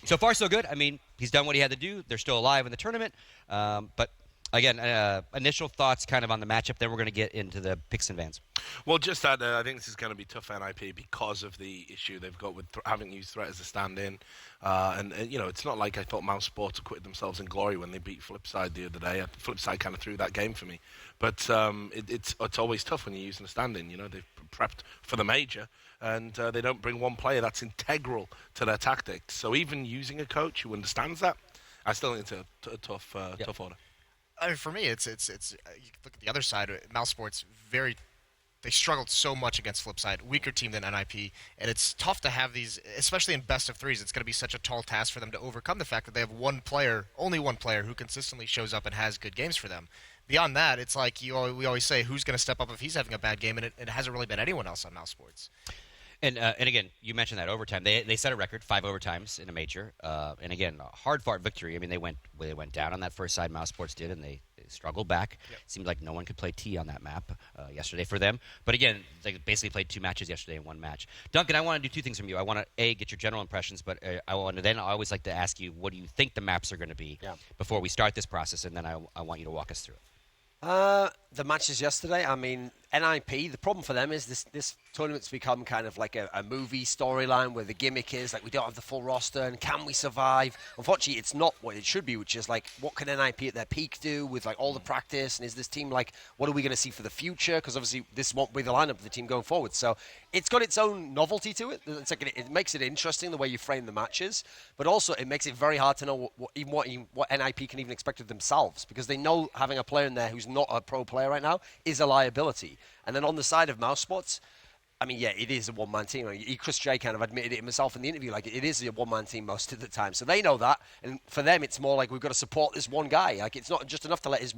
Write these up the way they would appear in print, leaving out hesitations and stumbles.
So far, so good. I mean, he's done what he had to do. They're still alive in the tournament. But again, initial thoughts kind of on the matchup. Then we're going to get into the picks and vans. Well, just that I think this is going to be tough for NIP because of the issue they've got with having used Threat as a stand-in. And it's not like I thought Mousesports acquitted themselves in glory when they beat Flipside the other day. Flipside kind of threw that game for me. But it's always tough when you're using a stand-in. They've prepped for the major, and they don't bring one player that's integral to their tactics. So even using a coach who understands that, I still think it's a tough order. I mean, for me, it's you look at the other side. Mousesports they struggled so much against Flipside, weaker team than NIP, and it's tough to have these, especially in best of threes. It's going to be such a tall task for them to overcome the fact that they have only one player who consistently shows up and has good games for them. Beyond that, it's like we always say, who's going to step up if he's having a bad game, and it hasn't really been anyone else on Mousesports. And again, you mentioned that overtime. They set a record, 5 overtimes in a major. And again, a hard-fought victory. I mean, they went down on that first side. Mousesports did, and they struggled back. Yep. It seemed like no one could play T on that map yesterday for them. But again, they basically played 2 matches yesterday in 1 match. Duncan, I want to do 2 things from you. I want to get your general impressions, but I always like to ask you, what do you think the maps are going to be before we start this process, and then I want you to walk us through it. The matches yesterday, I mean, NIP, the problem for them is this tournament's become kind of like a movie storyline where the gimmick is like we don't have the full roster and can we survive? Unfortunately, it's not what it should be, which is like what can NIP at their peak do with like all the practice, and is this team like what are we going to see for the future? Because obviously this won't be the lineup of the team going forward. So it's got its own novelty to it. It's like it makes it interesting the way you frame the matches, but also it makes it very hard to know what NIP can even expect of themselves, because they know having a player in there who's not a pro player right now is a liability. And then on the side of Mousesports, I mean, yeah, it is a one-man team. I mean, Chris J kind of admitted it himself in the interview, like it is a one-man team most of the time. So they know that, and for them, it's more like we've got to support this one guy. Like it's not just enough to let his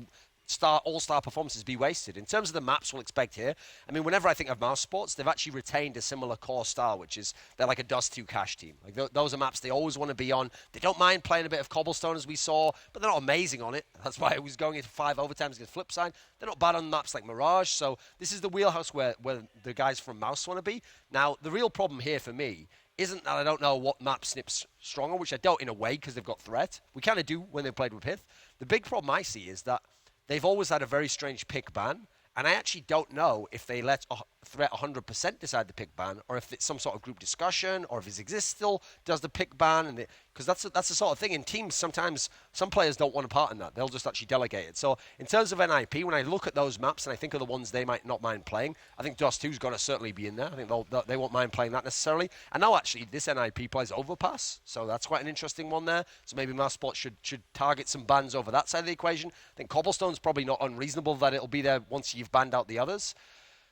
all-star performances be wasted. In terms of the maps we'll expect here, I mean, whenever I think of Mousesports, they've actually retained a similar core style, which is they're like a Dust 2 cash team. Like those are maps they always want to be on. They don't mind playing a bit of cobblestone, as we saw, but they're not amazing on it. That's why it was going into 5 overtimes against Flipside. They're not bad on maps like Mirage, so this is the wheelhouse where the guys from Mouse want to be. Now, the real problem here for me isn't that I don't know what map snips stronger, which I don't in a way because they've got Threat. We kind of do when they played with Pith. The big problem I see is that they've always had a very strange pick ban, and I actually don't know if they let Threat 100% decide the pick ban, or if it's some sort of group discussion, or if it exists still, does the pick ban, and because that's the sort of thing in teams. Sometimes some players don't want a part in that; they'll just actually delegate it. So in terms of NIP, when I look at those maps and I think of the ones they might not mind playing, I think Dust 2's got to certainly be in there. I think they won't mind playing that necessarily. And now actually this NIP plays Overpass, so that's quite an interesting one there. So maybe Mousesports should target some bans over that side of the equation. I think Cobblestone's probably not unreasonable that it'll be there once you've banned out the others.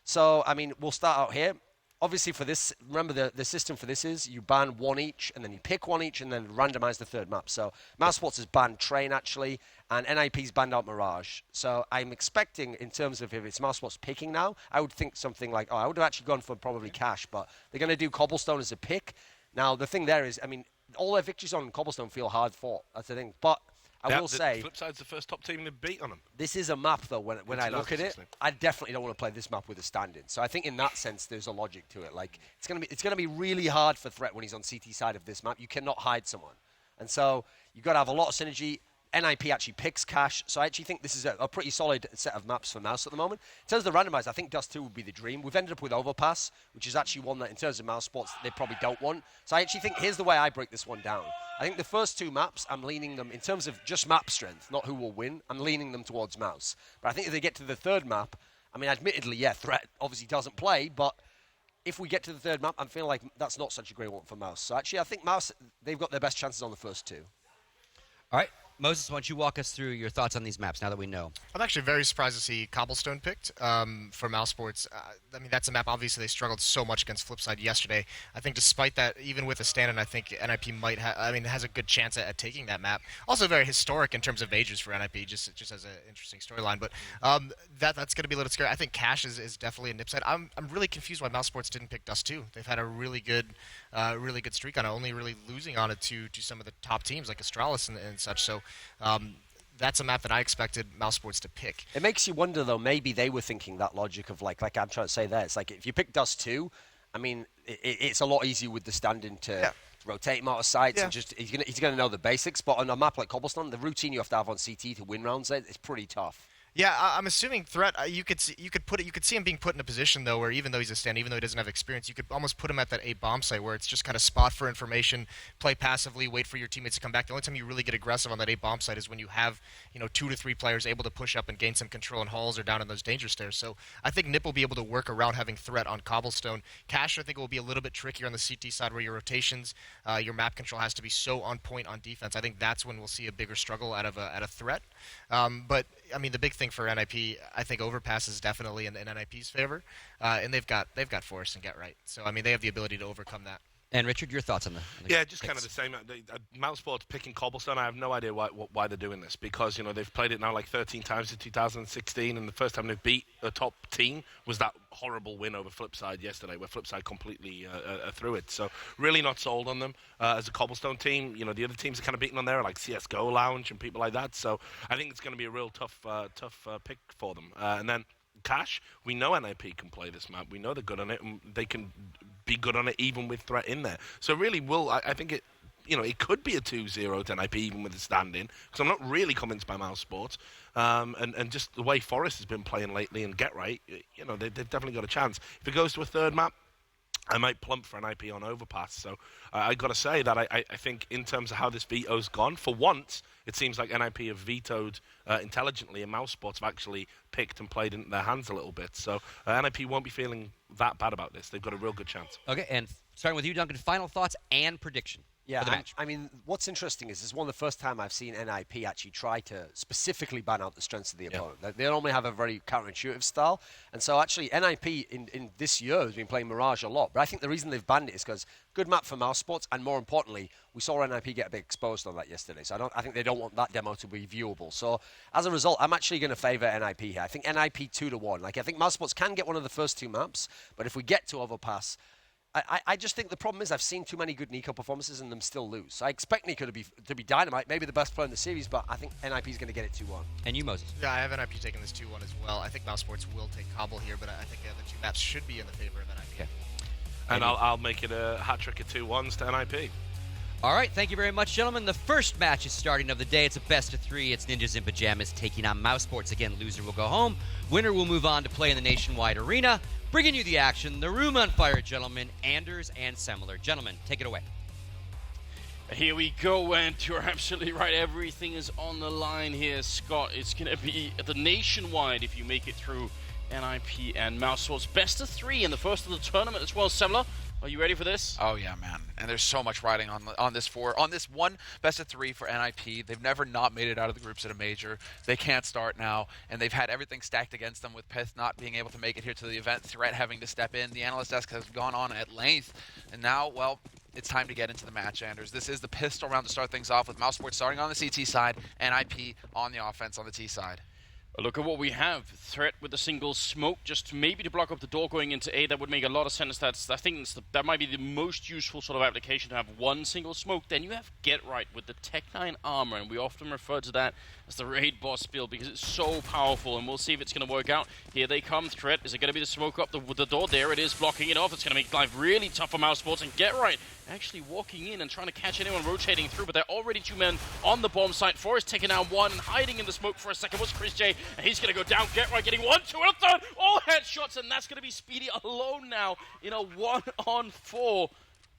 So, I mean, we'll start out here. Obviously, for this, remember the system for this is you ban 1 each, and then you pick 1 each, and then randomize the third map. So, Mousesports has banned Train, actually, and NIP's banned out Mirage. So, I'm expecting, in terms of if it's Mousesports picking now, I would think something like, I would have actually gone for probably Cash, but they're going to do Cobblestone as a pick. Now, the thing there is, I mean, all their victories on Cobblestone feel hard fought. That's the thing. But I will say, Flipside's the first top team to beat on them. This is a map, though. When I look at it, I definitely don't want to play this map with a stand-in. So I think in that sense, there's a logic to it. Like it's gonna be really hard for Threat when he's on CT side of this map. You cannot hide someone, and so you've got to have a lot of synergy. NIP actually picks Cash, so I actually think this is a pretty solid set of maps for Mouse at the moment. In terms of the randomizer, I think Dust 2 would be the dream. We've ended up with Overpass, which is actually one that, in terms of Mousesports, they probably don't want. So I actually think, here's the way I break this one down. I think the first 2 maps, I'm leaning them, in terms of just map strength, not who will win, I'm leaning them towards Mouse. But I think if they get to the third map, I mean, admittedly, yeah, Threat obviously doesn't play, but if we get to the third map, I'm feeling like that's not such a great one for Mouse. So actually, I think Mouse, they've got their best chances on the first 2. All right. Moses, why don't you walk us through your thoughts on these maps now that we know? I'm actually very surprised to see Cobblestone picked for Mousesports. I mean, that's a map, obviously, they struggled so much against Flipside yesterday. I think despite that, even with a stand-in, I think NIP has a good chance at taking that map. Also very historic in terms of majors for NIP, just as an interesting storyline. But that's going to be a little scary. I think Cash is definitely a nip side. I'm really confused why Mousesports didn't pick Dust 2. They've had a really good streak on it, only really losing on it to some of the top teams like Astralis and such. So that's a map that I expected Mousesports to pick. It makes you wonder, though, maybe they were thinking that logic of, like I'm trying to say there. It's like if you pick Dust 2, I mean, it's a lot easier with the stand-in to rotate him out of sights, and just he's gonna know the basics. But on a map like Cobblestone, the routine you have to have on CT to win rounds is pretty tough. Yeah, I'm assuming Threat. You could see him being put in a position though where even though he's a stand, even though he doesn't have experience, you could almost put him at that A bomb site where it's just kind of spot for information, play passively, wait for your teammates to come back. The only time you really get aggressive on that A bomb site is when you have 2 to 3 players able to push up and gain some control in halls or down in those danger stairs. So I think Nip will be able to work around having Threat on Cobblestone. Cash, I think, will be a little bit trickier on the CT side where your rotations, your map control has to be so on point on defense. I think that's when we'll see a bigger struggle out of a Threat. But I mean, the big thing for NIP, I think Overpass is definitely in NIP's favor, and they've got Force and Get Right. So I mean, they have the ability to overcome that. And Richard, your thoughts on the yeah, just kind of the same. Mousesports picking Cobblestone, I have no idea why they're doing this, because they've played it now like 13 times in 2016, and the first time they beat a top team was that horrible win over Flipside yesterday, where Flipside completely threw it. So really not sold on them as a Cobblestone team. The other teams are kind of beating on there, like CS:GO Lounge and people like that. So I think it's going to be a real tough pick for them. And then Cash, we know NIP can play this map. We know they're good on it, and they can be good on it even with Threat in there. So really, I think it, it could be a 2-0 to NIP even with the stand-in, because I'm not really convinced by Mousesports. And just the way Forest has been playing lately and Get Right, they've definitely got a chance. If it goes to a third map, I might plump for NIP on Overpass. So I got to say that I think in terms of how this veto's gone, for once, it seems like NIP have vetoed intelligently, and Mousesports have actually picked and played into their hands a little bit. So NIP won't be feeling that bad about this. They've got a real good chance. Okay, and starting with you, Duncan, final thoughts and prediction for the match. I mean, what's interesting is this is one of the first time I've seen NIP actually try to specifically ban out the strengths of the opponent. They normally have a very counterintuitive style, and so actually NIP in this year has been playing Mirage a lot. But I think the reason they've banned it is because good map for Mousesports, and more importantly, we saw NIP get a bit exposed on that yesterday. So I think they don't want that demo to be viewable. So as a result, I'm actually going to favour NIP here. I think NIP 2-1. I think Mousesports can get one of the first 2 maps, but if we get to Overpass, I just think the problem is I've seen too many good Nico performances and them still lose. I expect Nico to be dynamite, maybe the best player in the series, but I think NIP is going to get it 2-1. And you, Moses? Yeah, I have NIP taking this 2-1 as well. I think Mousesports will take Cobble here, but I think the other 2 maps should be in the favor of NIP. Okay. And I'll make it a hat-trick of 2-1s to NIP. All right, thank you very much, gentlemen. The first match is starting of the day. It's a best-of-3. It's Ninjas in Pyjamas taking on Mousesports. Again, loser will go home. Winner will move on to play in the Nationwide Arena. Bringing you the action, the room on fire, gentlemen, Anders and Semler. Gentlemen, take it away. Here we go, and you're absolutely right. Everything is on the line here, Scott. It's going to be the Nationwide if you make it through NIP and Mousesports. Best-of-3 in the first of the tournament as well. Semler, are you ready for this? Oh yeah, man. And there's so much riding on this one best-of-3 for NIP. They've never not made it out of the groups at a major. They can't start now, and they've had everything stacked against them with Pith not being able to make it here to the event, Threat having to step in. The analyst desk has gone on at length, and now, well, it's time to get into the match, Anders. This is the pistol round to start things off with Mousesports starting on the CT side, NIP on the offense on the T side. Look at what we have. Threat with a single smoke, just maybe to block up the door going into A. That would make a lot of sense. I think that might be the most useful sort of application to have one single smoke. Then you have Get Right with the Tech 9 armor, and we often refer to that as the raid boss build because it's so powerful, and we'll see if it's going to work out. Here they come. Threat, is it going to be the smoke up the door? There it is, blocking it off. It's going to make life really tough for Mousesports, and Get Right actually walking in and trying to catch anyone rotating through, but they're already 2 men on the bomb site. Forrest taking out 1, hiding in the smoke for a second was Chris J, and he's going to go down. Get Right getting 1, 2, and a third. All headshots, and that's going to be Speedy alone now in a 1-on-4.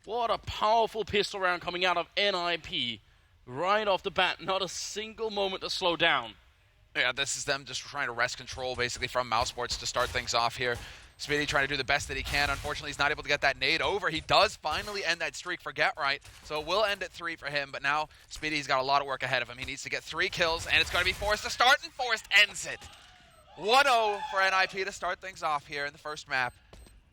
What a powerful pistol round coming out of NIP. Right off the bat, not a single moment to slow down. Yeah, this is them just trying to wrest control basically from Mousesports to start things off here. Speedy trying to do the best that he can. Unfortunately, he's not able to get that nade over. He does finally end that streak for Get Right, so it will end at 3 for him, but now Speedy's got a lot of work ahead of him. He needs to get 3 kills, and it's going to be Forrest to start, and Forrest ends it. 1-0 for NIP to start things off here in the first map.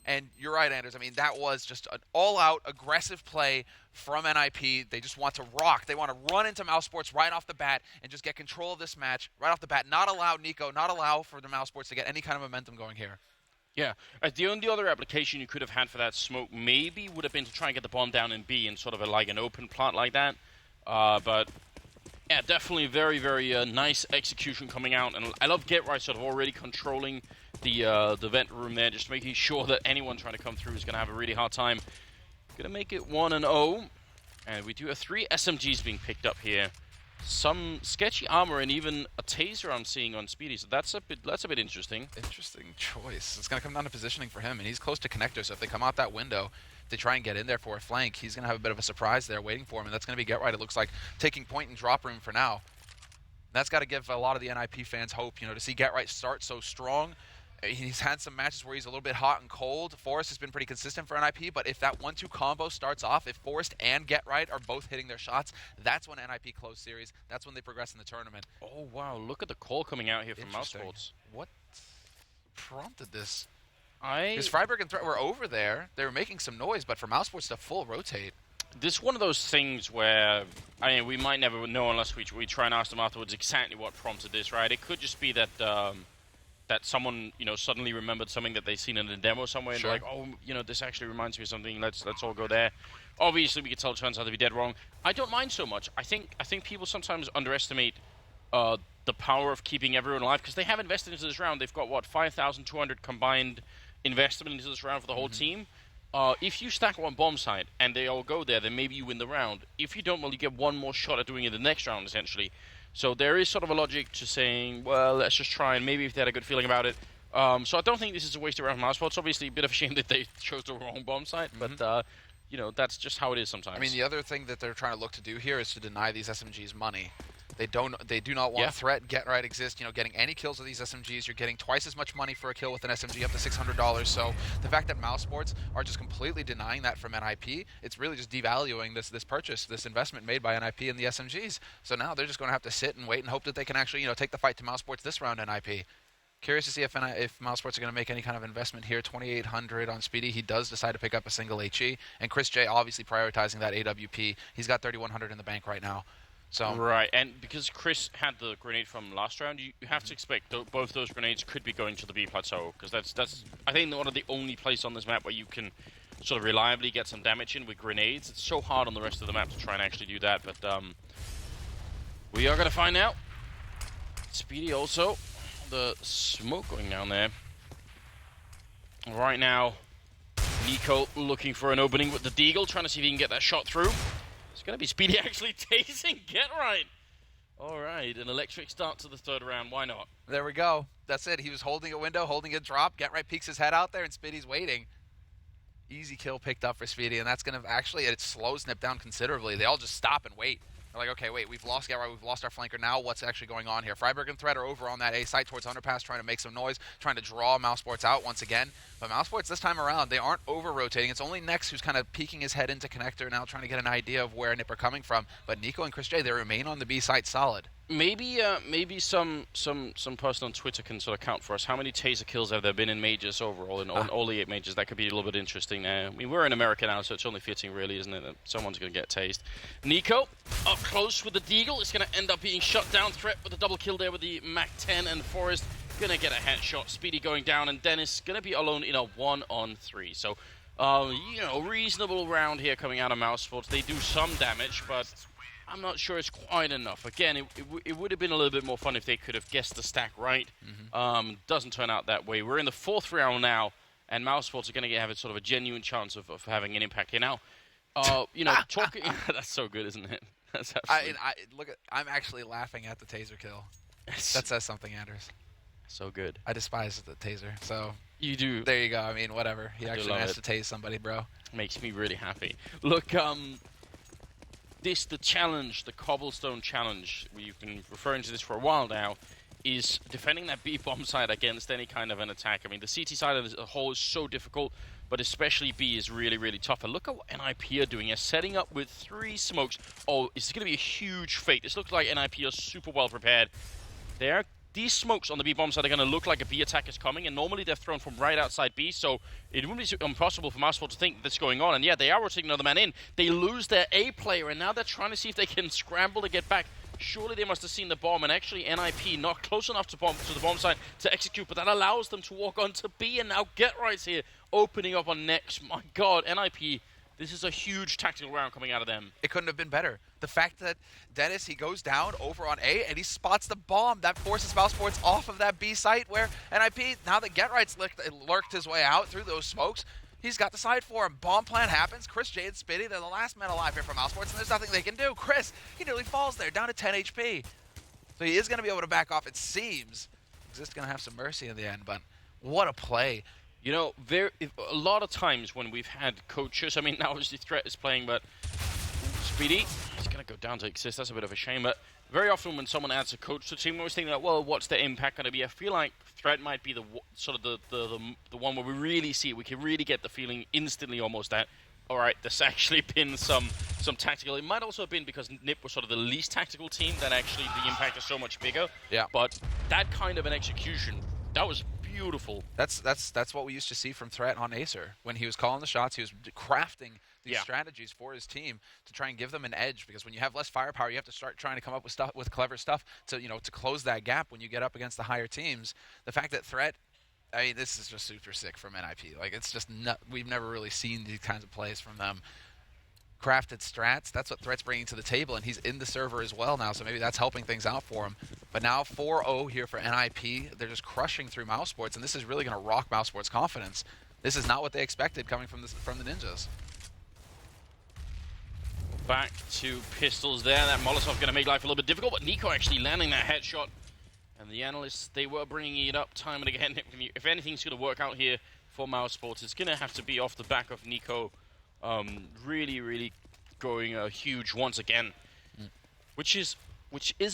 And you're right, Anders. I mean, that was just an all-out aggressive play from NIP. They just want to rock. They want to run into Mousesports right off the bat and just get control of this match right off the bat. Not allow Nico, not allow for the Mousesports to get any kind of momentum going here. Yeah, the only other application you could have had for that smoke maybe would have been to try and get the bomb down in B in sort of like an open plot like that. But yeah, definitely very, very nice execution coming out. And I love Get Right sort of already controlling the vent room there, just making sure that anyone trying to come through is going to have a really hard time. Going to make it 1-0. And we do have 3 SMGs being picked up here. Some sketchy armor and even a taser I'm seeing on Speedy, so that's a bit interesting. Interesting choice. It's going to come down to positioning for him, and he's close to connector, so if they come out that window, they try and get in there for a flank, he's going to have a bit of a surprise there waiting for him, and that's going to be Get Right, it looks like, taking point and drop room for now. That's got to give a lot of the NIP fans hope, to see Get Right start so strong. He's had some matches where he's a little bit hot and cold. Forrest has been pretty consistent for NIP, but if that 1-2 combo starts off, if Forrest and Get Right are both hitting their shots, that's when NIP close series. That's when they progress in the tournament. Oh, wow. Look at the call coming out here from Mousesports. What prompted this? Because Because Freiburg and Threat were over there. They were making some noise, but for Mousesports to full rotate. This is one of those things where, we might never know unless we try and ask them afterwards exactly what prompted this, right? It could just be that that someone, suddenly remembered something that they've seen in a demo somewhere, Sure. and they're like, oh, this actually reminds me of something. Let's all go there. Obviously, we can tell it turns out to be dead wrong. I don't mind so much. I think people sometimes underestimate the power of keeping everyone alive because they have invested into this round. They've got 5,200 combined investment into this round for the whole team. If you stack one bomb site and they all go there, then maybe you win the round. If you don't, well, you get one more shot at doing it the next round, essentially. So there is sort of a logic to saying, well, let's just try and maybe if they had a good feeling about it. So I don't think this is a wasted round for Mouseball. It's obviously a bit of a shame that they chose the wrong bomb site, but that's just how it is sometimes. I mean, the other thing that they're trying to look to do here is to deny these SMGs money. They do not want Threat, Get Right exist. Getting any kills with these SMGs, you're getting twice as much money for a kill with an SMG, up to $600. So the fact that Mousesports are just completely denying that from NIP, it's really just devaluing this purchase, this investment made by NIP in the SMGs. So now they're just going to have to sit and wait and hope that they can actually take the fight to Mousesports this round. NIP. Curious to see if Mousesports are going to make any kind of investment here. 2,800 on Speedy. He does decide to pick up a single HE, and Chris J obviously prioritizing that AWP. He's got 3,100 in the bank right now. So right, and because Chris had the grenade from last round, you have to expect both those grenades could be going to the B plateau, because that's I think one of the only places on this map where you can sort of reliably get some damage in with grenades. It's so hard on the rest of the map to try and actually do that, but we are going to find out. Speedy also, the smoke going down there. Right now, Nico looking for an opening with the Deagle, trying to see if he can get that shot through. It's going to be Speedy actually tasing Get Right. All right, an electric start to the third round. Why not? there we go. That's it. He was holding a window, holding a drop. Get Right peeks his head out there, and Speedy's waiting. Easy kill picked up for Speedy, and that's going to actually, it slows Snip down considerably. They all just stop and wait. They're like, okay, wait, we've lost Get Right, we've lost our flanker. Now what's actually going on here? Freiburg and Threat are over on that A site towards Underpass, trying to make some noise, trying to draw Mousesports out once again. But Mousesports this time around, they aren't over-rotating. It's only Nex who's kind of peeking his head into connector now, trying to get an idea of where Nip are coming from. But Nico and Chris J, they remain on the B site solid. Maybe some person on Twitter can sort of count for us. How many taser kills have there been in majors overall, in all the 8 majors? That could be a little bit interesting now. I mean, we're in America now, so it's only fitting, really, isn't it, that someone's going to get tased. Nico, up close with the Deagle. It's going to end up being shut down. Threat with a double kill there with the MAC-10, and Forrest going to get a headshot. Speedy going down, and Dennis going to be alone in a 1-on-3. So, reasonable round here coming out of Mousesports. They do some damage, but I'm not sure it's quite enough. Again, it would have been a little bit more fun if they could have guessed the stack right. Doesn't turn out that way. We're in the 4th round now, and Mousesports are going to have a sort of a genuine chance of having an impact here. Now, talking... That's so good, isn't it? That's absolutely... I'm actually laughing at the taser kill. That says something, Anders. So good. I despise the taser, so... You do. There you go. I mean, whatever. He actually has to tase somebody, bro. Makes me really happy. Look, the challenge, the cobblestone challenge, we've been referring to this for a while now, is defending that B bomb side against any kind of an attack. I mean, the CT side as a whole is so difficult, but especially B is really, really tough. And look at what NIP are doing. They're setting up with 3 smokes. Oh, it's going to be a huge fate. This looks like NIP are super well prepared. These smokes on the B bomb side are going to look like a B attack is coming, and normally they're thrown from right outside B, so it wouldn't be impossible for Mousesports to think that's going on. And yeah, they are rotating another man in. They lose their A player, and now they're trying to see if they can scramble to get back. Surely they must have seen the bomb, and actually NIP not close enough to the bomb side to execute, but that allows them to walk on to B, and now Get Right's here, opening up on Nex. My God, NIP, this is a huge tactical round coming out of them. It couldn't have been better. The fact that Dennis, he goes down over on A, and he spots the bomb. That forces Mousesports off of that B site where NIP, now that Get Right's lurked his way out through those smokes, He's got the side for him. Bomb plan happens. Chris J and Spitty, they're the last men alive here from Mousesports, and there's nothing they can do. Chris, he nearly falls there, down to 10 HP. So he is going to be able to back off, it seems. He's just going to have some mercy in the end, but what a play. You know, a lot of times when we've had coaches, I mean, now obviously Threat is playing, but Speedy, he's going to go down to Exist. That's a bit of a shame, but very often when someone adds a coach to the team, we're always thinking, like, well, what's the impact going to be? I feel like Threat might be the one where we really see it. We can really get the feeling instantly almost that, all right, there's actually been some tactical. It might also have been because NIP was sort of the least tactical team that actually the impact is so much bigger. Yeah. But that kind of an execution, that was beautiful. That's what we used to see from Threat on Acer. When he was calling the shots, he was crafting these strategies for his team to try and give them an edge, because when you have less firepower, you have to start trying to come up with clever stuff to close that gap when you get up against the higher teams. The fact that Threat, I mean, this is just super sick from NIP. Like, it's just we've never really seen these kinds of plays from them. Crafted strats, that's what Threat's bringing to the table, and he's in the server as well now, so maybe that's helping things out for him. But now 4-0 here for NIP. They're just crushing through Mousesports, and this is really going to rock Mousesports' confidence. This is not what they expected coming from the Ninjas. Back to pistols there. That Molotov going to make life a little bit difficult, but Nico actually landing that headshot. And the analysts, they were bringing it up time and again. If anything's going to work out here for Mousesports, it's going to have to be off the back of Nico really, really going huge once again. Which is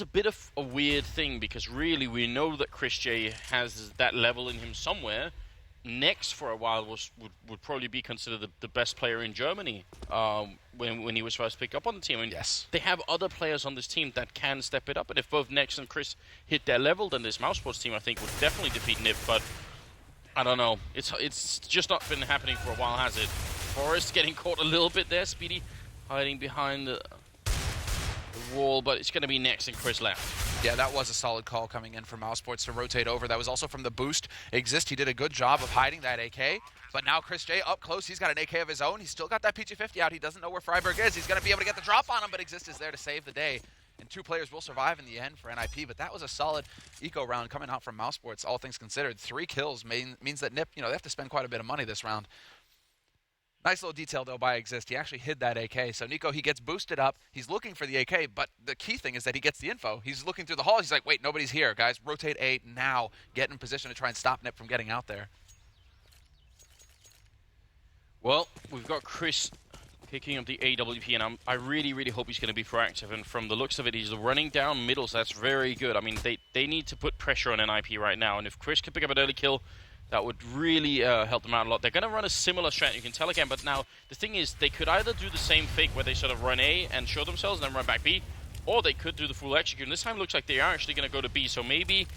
a bit of a weird thing, because really we know that Chris J has that level in him somewhere. Next for a while would probably be considered the best player in Germany when he was first picked up on the team. And yes, they have other players on this team that can step it up. And if both Nex and Chris hit their level, then this Mousesports team, I think, would definitely defeat NIP. But I don't know. It's just not been happening for a while, has it? Forrest getting caught a little bit there. Speedy hiding behind the wall, but it's going to be Nex and Chris left. Yeah, that was a solid call coming in from Mousesports to rotate over. That was also from the boost. Exist, he did a good job of hiding that AK. But now Chris J up close. He's got an AK of his own. He's still got that PG-50 out. He doesn't know where Freiburg is. He's going to be able to get the drop on him, but Exist is there to save the day. And 2 players will survive in the end for NIP. But that was a solid eco round coming out from Mousesports, all things considered. 3 kills means that NIP, they have to spend quite a bit of money this round. Nice little detail, though, by Exist. He actually hid that AK. So Nico, he gets boosted up. He's looking for the AK, but the key thing is that he gets the info. He's looking through the hall. He's like, wait, nobody's here, guys. Rotate A now. Get in position to try and stop NIP from getting out there. Well, we've got Chris picking up the AWP, and I really, really hope he's going to be proactive. And from the looks of it, he's running down middle, so that's very good. I mean, they need to put pressure on NIP right now, and if Chris can pick up an early kill, that would really help them out a lot. They're going to run a similar strat, you can tell again, but now the thing is, they could either do the same fake where they sort of run A and show themselves and then run back B, or they could do the full execute. And this time it looks like they are actually going to go to B, so maybe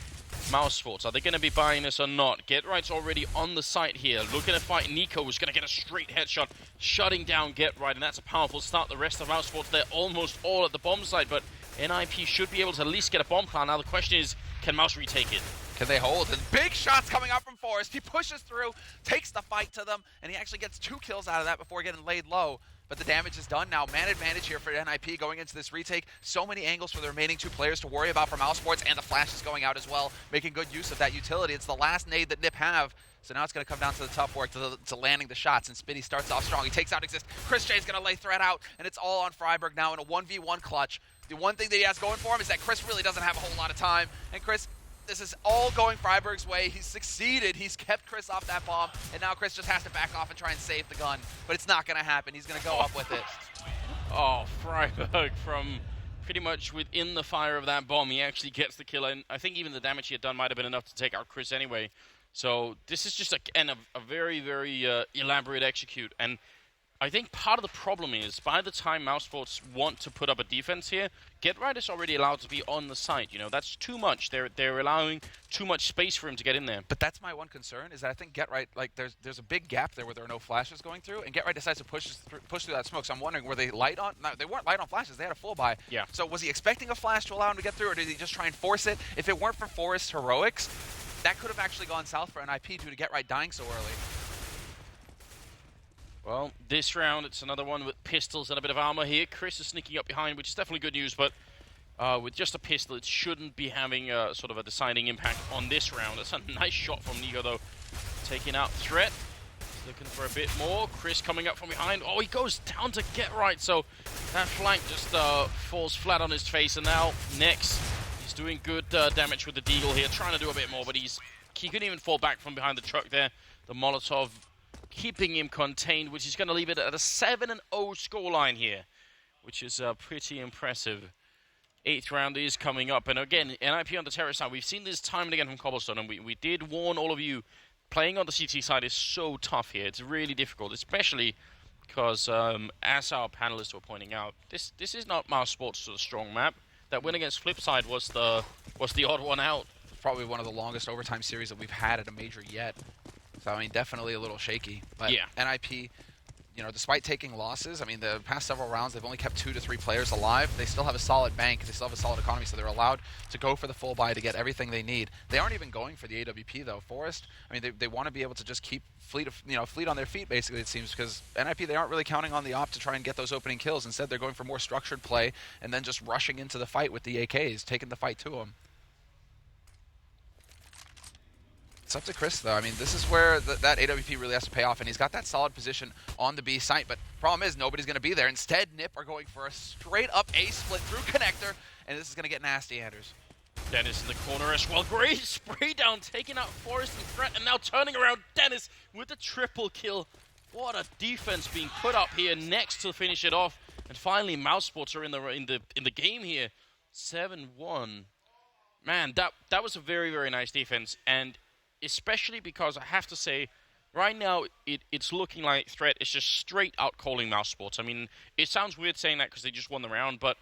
Mousesports, are they going to be buying this or not? Get Right's already on the site here, looking to fight Nico, who's going to get a straight headshot, shutting down Get Right, and that's a powerful start. The rest of Mousesports, they're almost all at the bomb site, but NIP should be able to at least get a bomb plan. Now the question is, can Mouse retake it? Can they hold? And big shots coming out from Forrest. He pushes through, takes the fight to them, and he actually gets 2 kills out of that before getting laid low. But the damage is done now. Man advantage here for NIP going into this retake. So many angles for the remaining 2 players to worry about for Mousesports, and the flash is going out as well, making good use of that utility. It's the last nade that NIP have. So now it's going to come down to the tough work, to landing the shots, and Spitty starts off strong. He takes out Exist. Chris J is going to lay Threat out, and it's all on Freiburg now in a 1v1 clutch. The one thing that he has going for him is that Chris really doesn't have a whole lot of time, and Chris, this is all going Freiburg's way. He's succeeded. He's kept Chris off that bomb, and now Chris just has to back off and try and save the gun. But it's not going to happen. He's going to go up with it. Oh, Freiburg from pretty much within the fire of that bomb. He actually gets the kill, and I think even the damage he had done might have been enough to take out Chris anyway. So this is just, again, a very, very elaborate execute. And I think part of the problem is, by the time Mousesports want to put up a defense here, Get Right is already allowed to be on the site. That's too much. They're allowing too much space for him to get in there. But that's my one concern, is that I think Get Right, like, there's a big gap there where there are no flashes going through, and Get Right decides to push through that smoke. So I'm wondering, were they light on? No, they weren't light on flashes. They had a full buy. Yeah. So was he expecting a flash to allow him to get through, or did he just try and force it? If it weren't for Forrest's heroics, that could have actually gone south for NIP due to Get Right dying so early. Well, this round, it's another one with pistols and a bit of armor here. Chris is sneaking up behind, which is definitely good news, but with just a pistol, it shouldn't be having sort of a deciding impact on this round. That's a nice shot from Nico, though, taking out Threat. Looking for a bit more. Chris coming up from behind. Oh, he goes down to get right. So that flank just falls flat on his face. And now Nex, he's doing good damage with the Deagle here, trying to do a bit more, but he couldn't even fall back from behind the truck there. The Molotov keeping him contained, which is going to leave it at a 7-0 scoreline here, which is pretty impressive. 8th round is coming up. And again, NIP on the terror side, we've seen this time and again from Cobblestone, and we did warn all of you, playing on the CT side is so tough here. It's really difficult, especially because, as our panelists were pointing out, this is not Mousesports' sort of strong map. That win against Flipside was the odd one out. It's probably one of the longest overtime series that we've had at a major yet. So, I mean, definitely a little shaky. But yeah. NIP, you know, despite taking losses, I mean, the past several rounds, they've only kept 2 to 3 players alive. They still have a solid bank. They still have a solid economy, so they're allowed to go for the full buy to get everything they need. They aren't even going for the AWP, though. Forest, I mean, they want to be able to just keep Fleet on their feet, basically, it seems, because NIP, they aren't really counting on the op to try and get those opening kills. Instead, they're going for more structured play and then just rushing into the fight with the AKs, taking the fight to them. It's up to Chris, though. I mean, this is where that AWP really has to pay off, and he's got that solid position on the B site, but problem is nobody's going to be there. Instead, Nip are going for a straight-up A split through connector, and this is going to get nasty, Anders. Dennis in the corner as well. Great spray down, taking out Forrest and Threat, and now turning around Dennis with the triple kill. What a defense being put up here next to finish it off. And finally, Mousesports are in the game here. 7-1. Man, that was a very, very nice defense, and especially because I have to say, right now, it's looking like Threat is just straight out calling Mousesports. I mean, it sounds weird saying that because they just won the round, but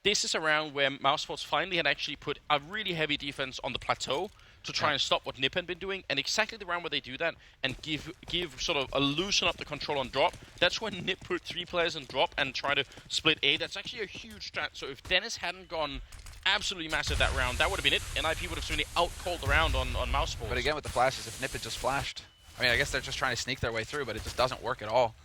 this is a round where Mousesports finally had actually put a really heavy defense on the plateau to try and stop what Nip had been doing, and exactly the round where they do that and give sort of a loosen up the control on drop, that's when Nip put 3 players in drop and try to split A. That's actually a huge strat. So if Dennis hadn't gone absolutely massive that round, that would have been it, and IP would have certainly out-called the round on Mousesports. But again, with the flashes, if Nip had just flashed, I mean, I guess they're just trying to sneak their way through, but it just doesn't work at all.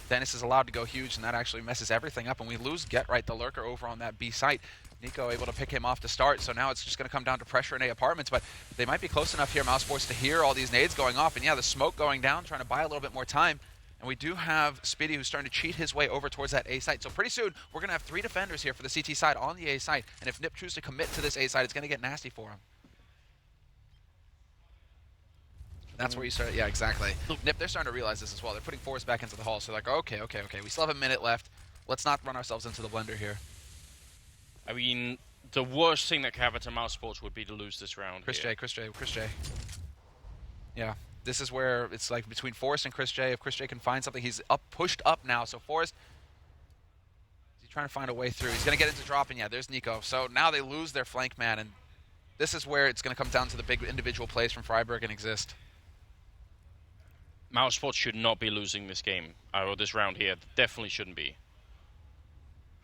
Dennis is allowed to go huge, and that actually messes everything up, and we lose Get Right, the lurker, over on that B site. Nico able to pick him off to start, so now it's just going to come down to pressure in A apartments, but they might be close enough here, Mousesports, to hear all these nades going off, and yeah, the smoke going down, trying to buy a little bit more time. And we do have Speedy, who's starting to cheat his way over towards that A site. So pretty soon, we're going to have 3 defenders here for the CT side on the A site. And if Nip chooses to commit to this A site, it's going to get nasty for him. That's where you start. Yeah, exactly. Nip, they're starting to realize this as well. They're putting Forrest back into the hall. So they're like, okay. We still have a minute left. Let's not run ourselves into the blender here. I mean, the worst thing that could happen to Mousesports would be to lose this round. Chris J. Yeah. This is where it's like between Forrest and Chris J. If Chris J can find something, he's pushed up now. So Forrest, he's trying to find a way through. He's going to get into drop, and yeah, there's Nico. So now they lose their flank man, and this is where it's going to come down to the big individual plays from Freiburg and Exist. Mousesports should not be losing this game, or this round here. Definitely shouldn't be.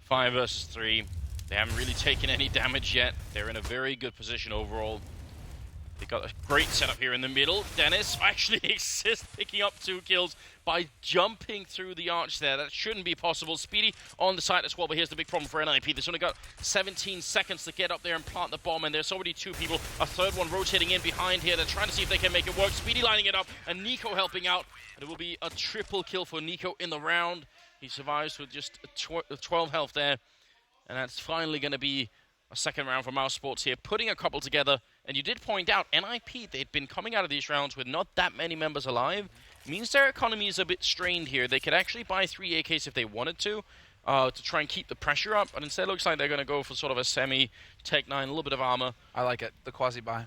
5 versus 3. They haven't really taken any damage yet. They're in a very good position overall. They got a great setup here in the middle. Dennis actually Exist picking up 2 kills by jumping through the arch there. That shouldn't be possible. Speedy on the side as well, but here's the big problem for NIP. They've only got 17 seconds to get up there and plant the bomb, and there's already 2 people. A third one rotating in behind here. They're trying to see if they can make it work. Speedy lining it up, and Nico helping out. And it will be a triple kill for Nico in the round. He survives with just 12 health there. And that's finally going to be a second round for Mousesports here, putting a couple together. And you did point out, NIP, they'd been coming out of these rounds with not that many members alive. It means their economy is a bit strained here. They could actually buy 3 AKs if they wanted to try and keep the pressure up. But instead, it looks like they're going to go for sort of a semi-Tech 9, a little bit of armor. I like it. The quasi-buy.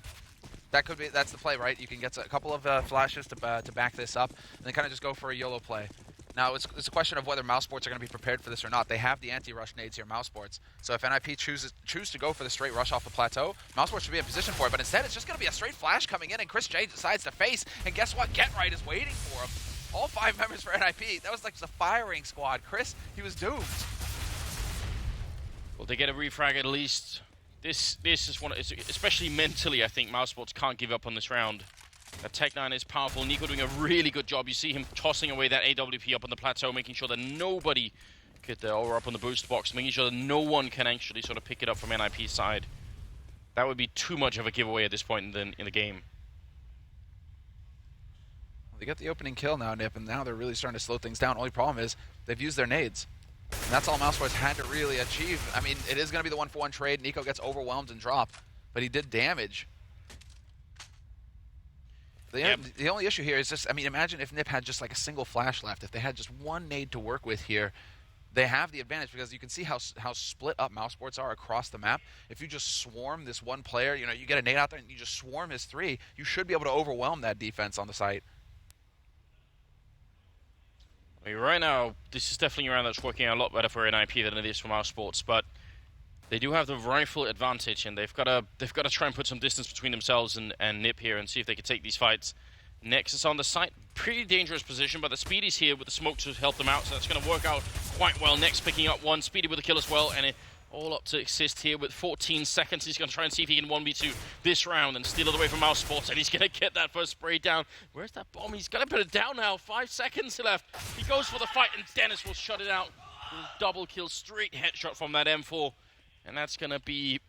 That's the play, right? You can get a couple of flashes to back this up, and then kind of just go for a YOLO play. Now, it's a question of whether Mousesports are going to be prepared for this or not. They have the anti-rush nades here, Mousesports. So if NIP choose to go for the straight rush off the plateau, Mousesports should be in position for it. But instead, it's just going to be a straight flash coming in, and Chris J decides to face. And guess what? Get Right is waiting for him. All 5 members for NIP. That was like the firing squad. Chris, he was doomed. Well, they get a refrag at least. This is one, especially mentally, I think Mousesports can't give up on this round. That Tech 9 is powerful. Nico doing a really good job. You see him tossing away that AWP up on the plateau, making sure that nobody could, or up on the boost box, making sure that no one can actually sort of pick it up from NIP's side. That would be too much of a giveaway at this point in the game. They get the opening kill now, Nip, and now they're really starting to slow things down. Only problem is they've used their nades. And that's all Mousesports had to really achieve. I mean, it is going to be the 1-for-1 trade. Nico gets overwhelmed and dropped, but he did damage. The only issue here is just, I mean, imagine if Nip had just like a single flash left. If they had just one nade to work with here, they have the advantage because you can see how split up Mousesports are across the map. If you just swarm this one player, you know, you get a nade out there and you just swarm his 3, you should be able to overwhelm that defense on the site. I mean, right now, this is definitely a round that's working out a lot better for NIP than it is for Mousesports, but they do have the rifle advantage, and they've got to try and put some distance between themselves and Nip here and see if they can take these fights. Nexus on the site, pretty dangerous position, but the Speedy's here with the smoke to help them out, so that's going to work out quite well. Next picking up one, Speedy with a kill as well, and it all up to assist here with 14 seconds. He's going to try and see if he can 1v2 this round and steal it away from Mousesports, and he's going to get that first spray down. Where's that bomb? He's going to put it down now. 5 seconds left. He goes for the fight, and Dennis will shut it out. Double kill, straight headshot from that M4, and that's going to be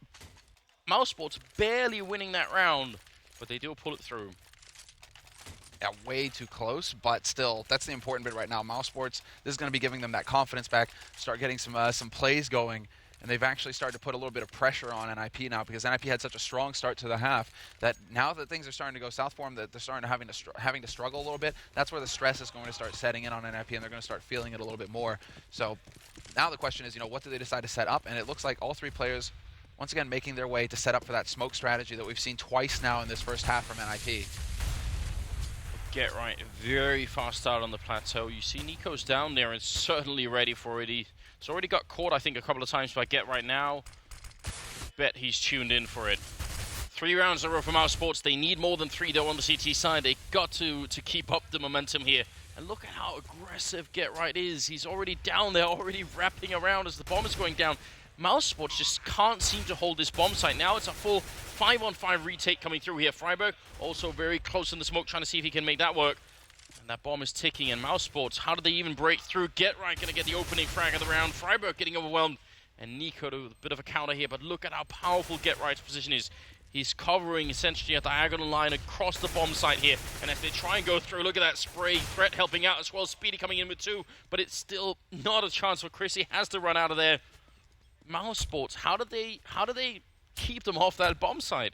Mousesports barely winning that round, but they do pull it through. Yeah, way too close, but still, that's the important bit right now. Mousesports, this is going to be giving them that confidence back, start getting some plays going, and they've actually started to put a little bit of pressure on NIP now because NIP had such a strong start to the half that now that things are starting to go south for them, that they're starting to having to struggle a little bit. That's where the stress is going to start setting in on NIP, and they're going to start feeling it a little bit more. So now the question is, you know, what do they decide to set up? And it looks like all 3 players, once again, making their way to set up for that smoke strategy that we've seen twice now in this first half from NIP. Get right, very fast start on the plateau. You see Nico's down there and certainly ready for it. He's already got caught, I think, a couple of times by Get Right now. Bet he's tuned in for it. 3 rounds in a row for Mousesports. They need more than 3 though on the CT side. They got to keep up the momentum here. And look at how aggressive Get Right is. He's already down there, already wrapping around as the bomb is going down. Mousesports just can't seem to hold this bomb site. Now it's a full 5-on-5 retake coming through here. Freiburg also very close in the smoke, trying to see if he can make that work. And that bomb is ticking, and Mousesports, how do they even break through? Get Right going to get the opening frag of the round. Freiburg getting overwhelmed, and Nico to a bit of a counter here, but look at how powerful Get Right's position is. He's covering essentially a diagonal line across the bomb site here, and as they try and go through, look at that spray. Threat helping out as well. Speedy coming in with 2, but it's still not a chance for Chris. He has to run out of there. Mousesports, how do they keep them off that bomb site?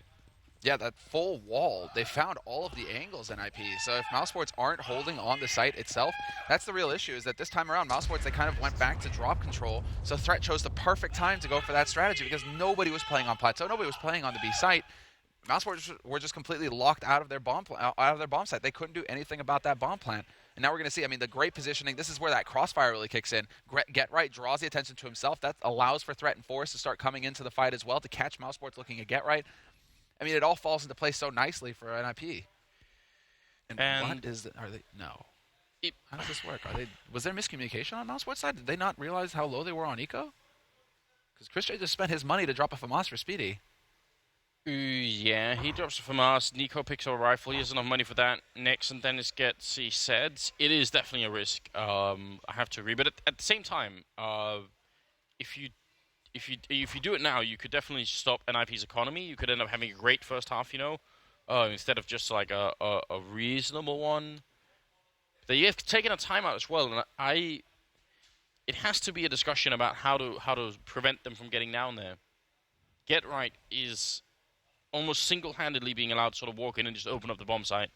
Yeah, that full wall, they found all of the angles in IP. So if Mousesports aren't holding on the site itself, that's the real issue, is that this time around, Mousesports, they kind of went back to drop control. So Threat chose the perfect time to go for that strategy because nobody was playing on Plateau, nobody was playing on the B site. Mousesports were just completely locked out of their bomb site. They couldn't do anything about that bomb plant. And now we're going to see, I mean, the great positioning. This is where that crossfire really kicks in. Get Right draws the attention to himself. That allows for Threat and Force to start coming into the fight as well to catch Mousesports looking at Get Right. I mean, it all falls into place so nicely for NIP. And what is the, are they? No. How does this work? Was there miscommunication on Mousesports' side? Did they not realize how low they were on Eco? Because Chris J just spent his money to drop a FAMAS for Speedy. Yeah, he drops a FAMAS. Nico picks up a rifle. He has enough money for that. Next, and Dennis gets, he said, it is definitely a risk. I have to agree. But at the same time, if you do it now, you could definitely stop NIP's economy. You could end up having a great first half, you know, instead of just like a reasonable one. They've taken a timeout as well, and it has to be a discussion about how to prevent them from getting down there. Get Right is almost single-handedly being allowed to sort of walk in and just open up the bomb site.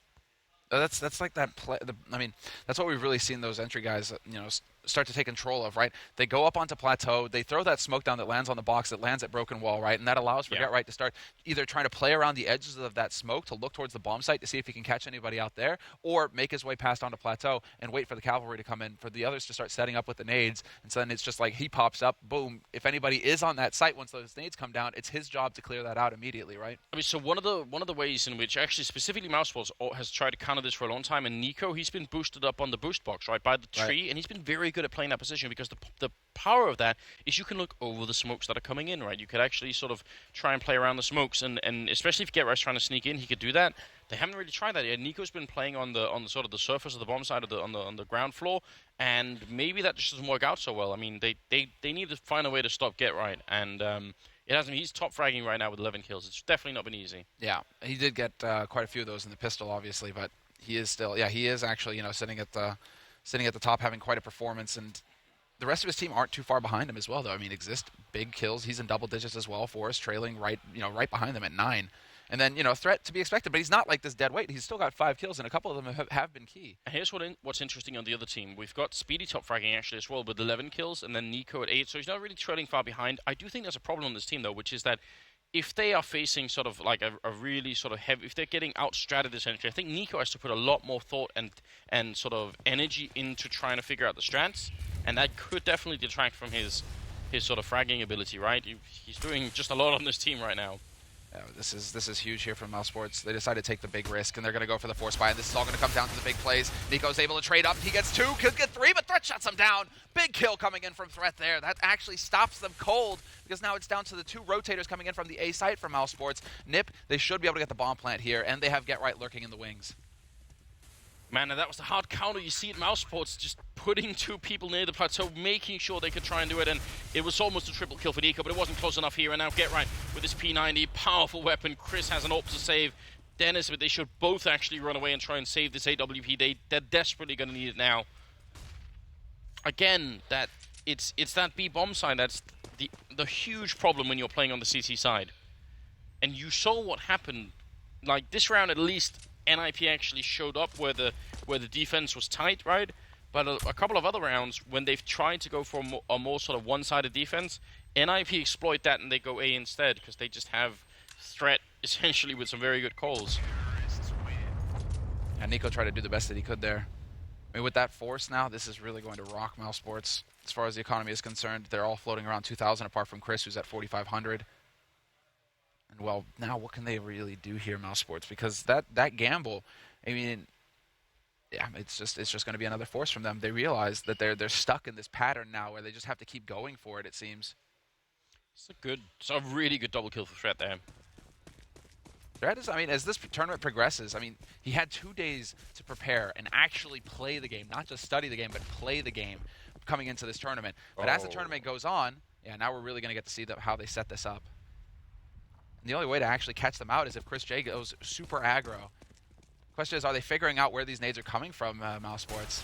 That's like that play. I mean, that's what we've really seen those entry guys, you know, start to take control of, right? They go up onto Plateau, they throw that smoke down that lands on the box, that lands at Broken Wall, right? And that allows for Get Right to start either trying to play around the edges of that smoke to look towards the bomb site to see if he can catch anybody out there, or make his way past onto Plateau and wait for the cavalry to come in, for the others to start setting up with the nades. And so then it's just like he pops up, boom. If anybody is on that site once those nades come down, it's his job to clear that out immediately, right? I mean, so one of the ways in which actually specifically Mousesports has tried to counter this for a long time, and Nico, he's been boosted up on the boost box, right, by the tree, and he's been very good at playing that position because the power of that is you can look over the smokes that are coming in, right? You could actually sort of try and play around the smokes, and especially if Get Right's trying to sneak in, he could do that. They haven't really tried that yet. Nico's been playing on the sort of the surface of the bomb side on the ground floor, and maybe that just doesn't work out so well. I mean, they need to find a way to stop Get Right, and it hasn't. He's top fragging right now with 11 kills. It's definitely not been easy. Yeah, he did get quite a few of those in the pistol, obviously, but He is still, yeah, he is actually, sitting at the top, having quite a performance, and the rest of his team aren't too far behind him as well, though. I mean, Exist, big kills, he's in double digits as well for us, trailing right behind them at 9. And then, threat to be expected, but he's not like this dead weight. He's still got 5 kills, and a couple of them have been key. Here's what's interesting on the other team. We've got Speedy top fragging actually as well with 11 kills, and then Nico at 8, so he's not really trailing far behind. I do think there's a problem on this team, though, which is that if they are facing sort of like a really sort of heavy, if they're getting outstratted essentially, I think Nico has to put a lot more thought and sort of energy into trying to figure out the strats, and that could definitely detract from his sort of fragging ability, right? He's doing just a lot on this team right now. Yeah, this is huge here from Mousesports. They decided to take the big risk, and they're going to go for the force buy, and this is all going to come down to the big plays. Nico's able to trade up. He gets 2, could get 3, but Threat shuts him down. Big kill coming in from Threat there. That actually stops them cold, because now it's down to the 2 rotators coming in from the A site from Mousesports. Nip, they should be able to get the bomb plant here, and they have Get Right lurking in the wings. Man, and that was the hard counter. You see it, Mousesports just putting 2 people near the plateau, making sure they could try and do it, and it was almost a triple kill for Nico, but it wasn't close enough here, and now Get Right with his P90, powerful weapon. Chris has an AWP to save. Dennis, but they should both actually run away and try and save this AWP. They're desperately going to need it now. Again, that it's that B-bomb side that's the huge problem when you're playing on the CT side. And you saw what happened. Like, this round at least, NIP actually showed up where the defense was tight, right? But a couple of other rounds, when they've tried to go for a more sort of one-sided defense, NIP exploit that and they go A instead, because they just have threat essentially with some very good calls. And Nico tried to do the best that he could there. I mean, with that force now, this is really going to rock Mousesports. As far as the economy is concerned, they're all floating around 2,000 apart from Chris, who's at 4,500. And well, now what can they really do here, Mousesports? Because that gamble, I mean, yeah, it's just going to be another force from them. They realize that they're stuck in this pattern now where they just have to keep going for it, it seems. It's a really good double kill for Threat there. Threat is, I mean, as this tournament progresses, I mean, he had 2 days to prepare and actually play the game, not just study the game, but play the game coming into this tournament. But as the tournament goes on, yeah, now we're really going to get to see how they set this up. And the only way to actually catch them out is if Chris J goes super aggro. Question is, are they figuring out where these nades are coming from, Mousesports?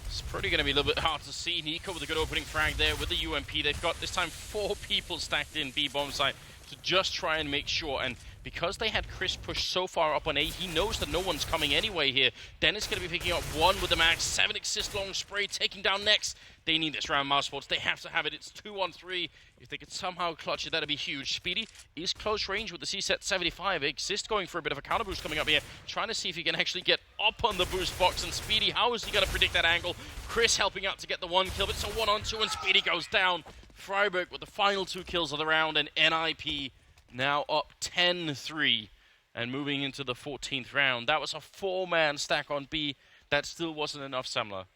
It's probably going to be a little bit hard to see. Nico with a good opening frag there with the UMP. They've got this time 4 people stacked in B-bomb site to just try and make sure. And because they had Chris pushed so far up on A, he knows that no one's coming anyway here. Dennis going to be picking up 1 with the max. 7 assist long spray, taking down next. They need this round, Mousesports. They have to have it. It's 2-on-3. If they could somehow clutch it, that'd be huge. Speedy is close range with the C-set 75. Exist going for a bit of a counter boost coming up here. Trying to see if he can actually get up on the boost box. And Speedy, how is he going to predict that angle? Chris helping out to get the 1 kill, but it's a 1-on-2 and Speedy goes down. Freiburg with the final 2 kills of the round, and NIP now up 10-3 and moving into the 14th round. That was a 4-man stack on B. That still wasn't enough, Samla.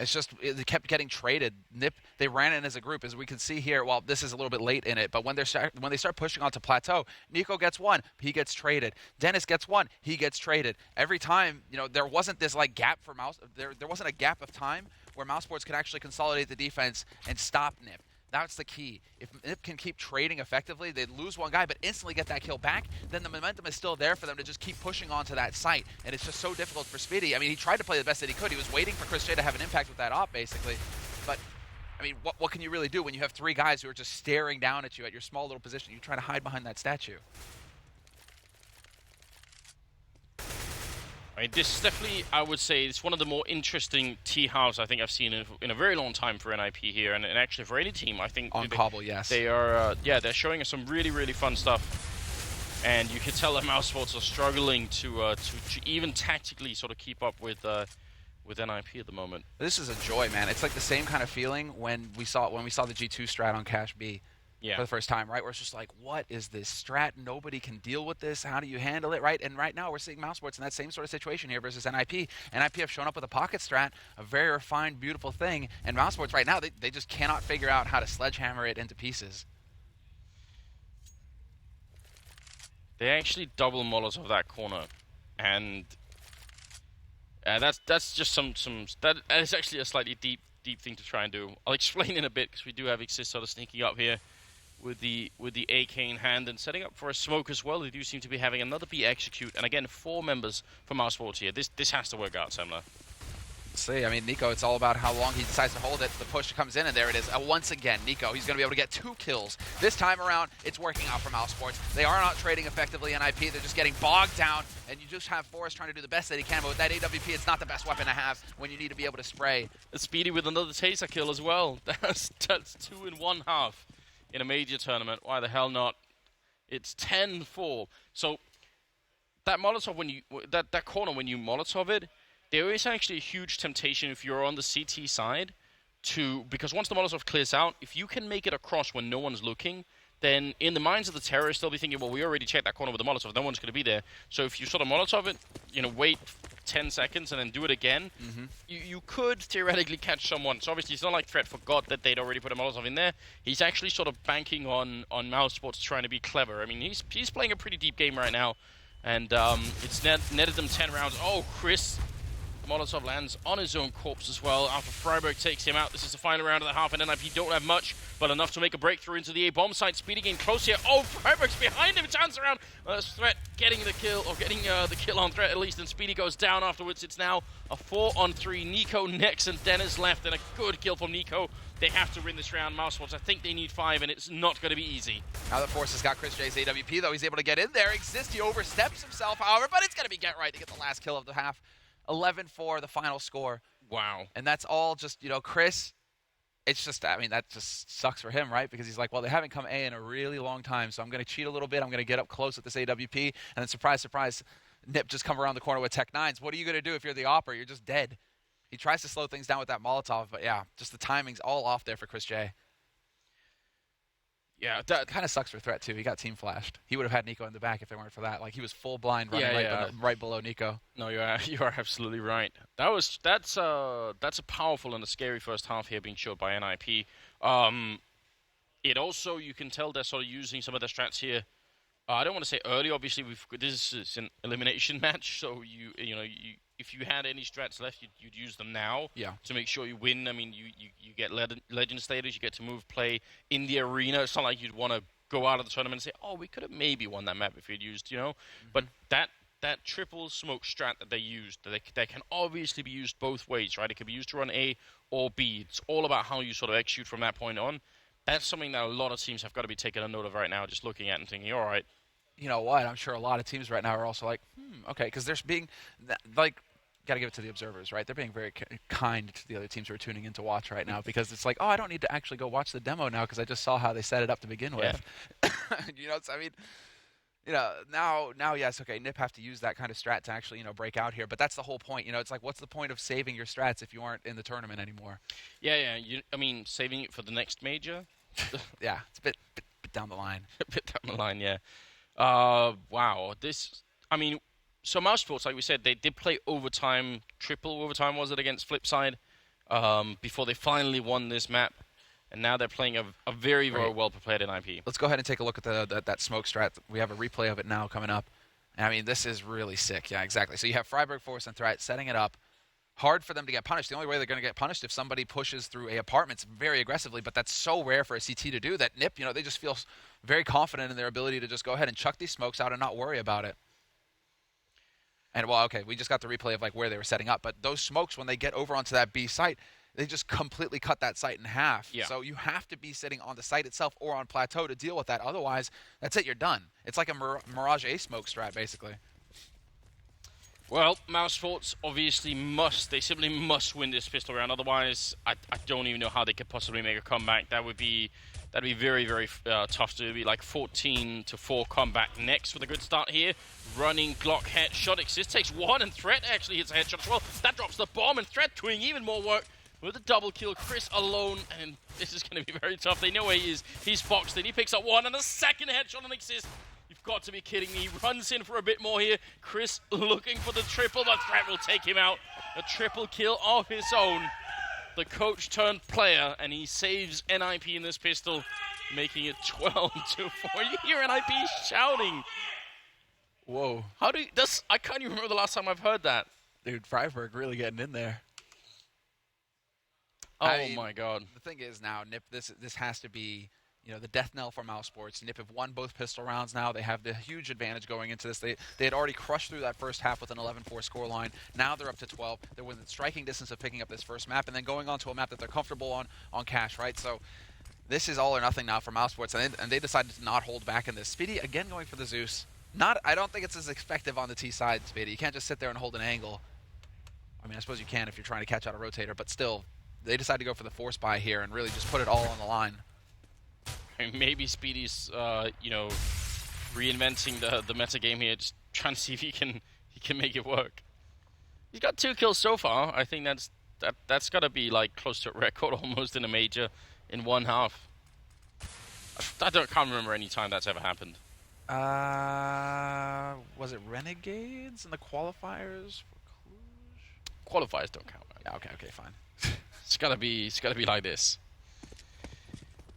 It's just, they kept getting traded. Nip, they ran in as a group, as we can see here. Well, this is a little bit late in it, but when they start pushing onto plateau, Nico gets 1, he gets traded. Dennis gets 1, he gets traded. Every time, there wasn't this like gap for there wasn't a gap of time where Mousesports could actually consolidate the defense and stop Nip. That's the key. If Nip can keep trading effectively, they lose 1 guy, but instantly get that kill back, then the momentum is still there for them to just keep pushing onto that site. And it's just so difficult for Speedy. I mean, he tried to play the best that he could. He was waiting for Chris J to have an impact with that op, basically. But, I mean, what can you really do when you have 3 guys who are just staring down at you at your small little position? You try to hide behind that statue. I mean, this is definitely, I would say, it's one of the more interesting T-House I think I've seen in a very long time for NIP here, and actually for any team, I think. On Cobble, yes. They are, they're showing us some really, really fun stuff. And you can tell that Mousesports are struggling to even tactically sort of keep up with NIP at the moment. This is a joy, man. It's like the same kind of feeling when we saw the G2 strat on Cash B. Yeah. For the first time, right? Where it's just like, what is this strat? Nobody can deal with this. How do you handle it, right? And right now we're seeing Mousesports in that same sort of situation here versus NIP. NIP have shown up with a pocket strat, a very refined, beautiful thing, and Mousesports right now, they just cannot figure out how to sledgehammer it into pieces. They actually double Molotov that corner, and that's just that is actually a slightly deep thing to try and do. I'll explain in a bit because we do have Exist sort of sneaking up here. with the AK in hand and setting up for a smoke as well. They do seem to be having another B execute, and again, 4 members from Mousesports here. This has to work out, Semler. See, I mean, Nico, it's all about how long he decides to hold it. The push comes in, and there it is. Once again, Nico, he's going to be able to get 2 kills. This time around, it's working out for Mousesports. They are not trading effectively NIP. They're just getting bogged down, and you just have Forrest trying to do the best that he can. But with that AWP, it's not the best weapon to have when you need to be able to spray. Speedy with another taser kill as well. That's 2 in 1 half in a major tournament. Why the hell not? It's 10-4. So that Molotov, when you that corner, when you Molotov it, there is actually a huge temptation if you're on the CT side because once the Molotov clears out, if you can make it across when no one's looking, then in the minds of the terrorists, they'll be thinking, well, we already checked that corner with the Molotov, no one's going to be there. So if you sort of Molotov it, wait 10 seconds and then do it again, you could theoretically catch someone. So obviously it's not like Threat forgot that they'd already put a Molotov in there. He's actually sort of banking on Mousesports trying to be clever. I mean, he's playing a pretty deep game right now, and it's netted them 10 rounds. Oh, Chris... Molotov lands on his own corpse as well. Alpha Freiburg takes him out. This is the final round of the half, and NIP don't have much, but enough to make a breakthrough into the A-bomb site. Speedy getting close here. Oh, Freiburg's behind him. Chance around. That's Threat getting the kill, or getting the kill on Threat at least, and Speedy goes down afterwards. It's now a 4-on-3. Nico next, and Dennis left, and a good kill from Nico. They have to win this round. Mousesports, I think they need 5, and it's not going to be easy. Now the Force has got Chris J's AWP, though. He's able to get in there. Exists, he oversteps himself, however, but it's going to be Get Right to get the last kill of the half. 11-4, the final score. Wow. And that's all just, Chris, it's just, I mean, that just sucks for him, right? Because he's like, well, they haven't come A in a really long time, so I'm going to cheat a little bit. I'm going to get up close with this AWP. And then surprise, surprise, Nip just come around the corner with Tech 9s. What are you going to do if you're the Opera? You're just dead. He tries to slow things down with that Molotov, but yeah, just the timing's all off there for Chris J. Yeah, that kind of sucks for Threat, too. He got team flashed. He would have had Nico in the back if it weren't for that. Like, he was full blind running right below Nico. No, you are absolutely right. That's a powerful and a scary first half here being showed by NIP. It also, you can tell they're sort of using some of their strats here. I don't want to say early. Obviously, this is an elimination match, so if you had any strats left, you'd use them now to make sure you win. I mean, you get legend status, you get to move play in the arena. It's not like you'd want to go out of the tournament and say, oh, we could have maybe won that map if we'd used, But that triple smoke strat that they used, they can obviously be used both ways, right? It can be used to run A or B. It's all about how you sort of execute from that point on. That's something that a lot of teams have got to be taking a note of right now, just looking at and thinking, all right. You know what? I'm sure a lot of teams right now are also like, okay, because there's being, like, got to give it to the observers, right? They're being very kind to the other teams who are tuning in to watch right now because it's like, oh, I don't need to actually go watch the demo now because I just saw how they set it up to begin with. Now, yes, okay, Nip have to use that kind of strat to actually, break out here. But that's the whole point. It's like, what's the point of saving your strats if you aren't in the tournament anymore? Yeah. Saving it for the next major? Yeah, it's a bit down the line. A bit down the line, yeah. Wow. So Mousesports, like we said, they did play overtime, triple overtime was it, against Flipside, before they finally won this map. And now they're playing a very, very well-prepared NIP. Let's go ahead and take a look at that smoke strat. We have a replay of it now coming up. I mean, this is really sick. Yeah, exactly. So you have Freiburg, Force, and Threat setting it up. Hard for them to get punished. The only way they're going to get punished if somebody pushes through a apartments very aggressively, but that's so rare for a CT to do that Nip, they just feel very confident in their ability to just go ahead and chuck these smokes out and not worry about it. And, well, okay, we just got the replay of, where they were setting up. But those smokes, when they get over onto that B site, they just completely cut that site in half. Yeah. So you have to be sitting on the site itself or on plateau to deal with that. Otherwise, that's it, you're done. It's like a Mirage A smoke strat, basically. Well, Mousesports obviously they simply must win this pistol round. Otherwise, I don't even know how they could possibly make a comeback. That'd be very, very tough to do. It'd be like 14-4 comeback next with a good start here. Running Glock headshot. Exist takes one, and Threat actually hits a headshot as well. That drops the bomb, and Threat doing even more work with a double kill. Chris alone, and this is going to be very tough. They know where he is. He's boxed in. He picks up one, and a second headshot on Exist. You've got to be kidding me. He runs in for a bit more here. Chris looking for the triple, but Threat will take him out. A triple kill of his own. The coach turned player, and he saves NIP in this pistol, making it 12-4. You hear NIP shouting. Whoa. I can't even remember the last time I've heard that. Dude, Freiburg really getting in there. Oh, my God. The thing is now, Nip, this has to be, the death knell for Mousesports. Nip have won both pistol rounds now. They have the huge advantage going into this. They had already crushed through that first half with an 11-4 scoreline. Now they're up to 12. They're within striking distance of picking up this first map and then going on to a map that they're comfortable on cash, right? So this is all or nothing now for Mousesports, and they decided to not hold back in this. Speedy, again, going for the Zeus. I don't think it's as effective on the T side, Speedy. You can't just sit there and hold an angle. I mean, I suppose you can if you're trying to catch out a rotator, but still, they decide to go for the force buy here and really just put it all on the line. Maybe Speedy's, reinventing the meta game here, just trying to see if he can make it work. He's got 2 kills so far. I think that's got to be like close to a record almost in a major in one half. Can't remember any time that's ever happened. Was it Renegades in the qualifiers for Cluj? Qualifiers don't count. Man. Yeah, okay, fine. It's gotta be like this.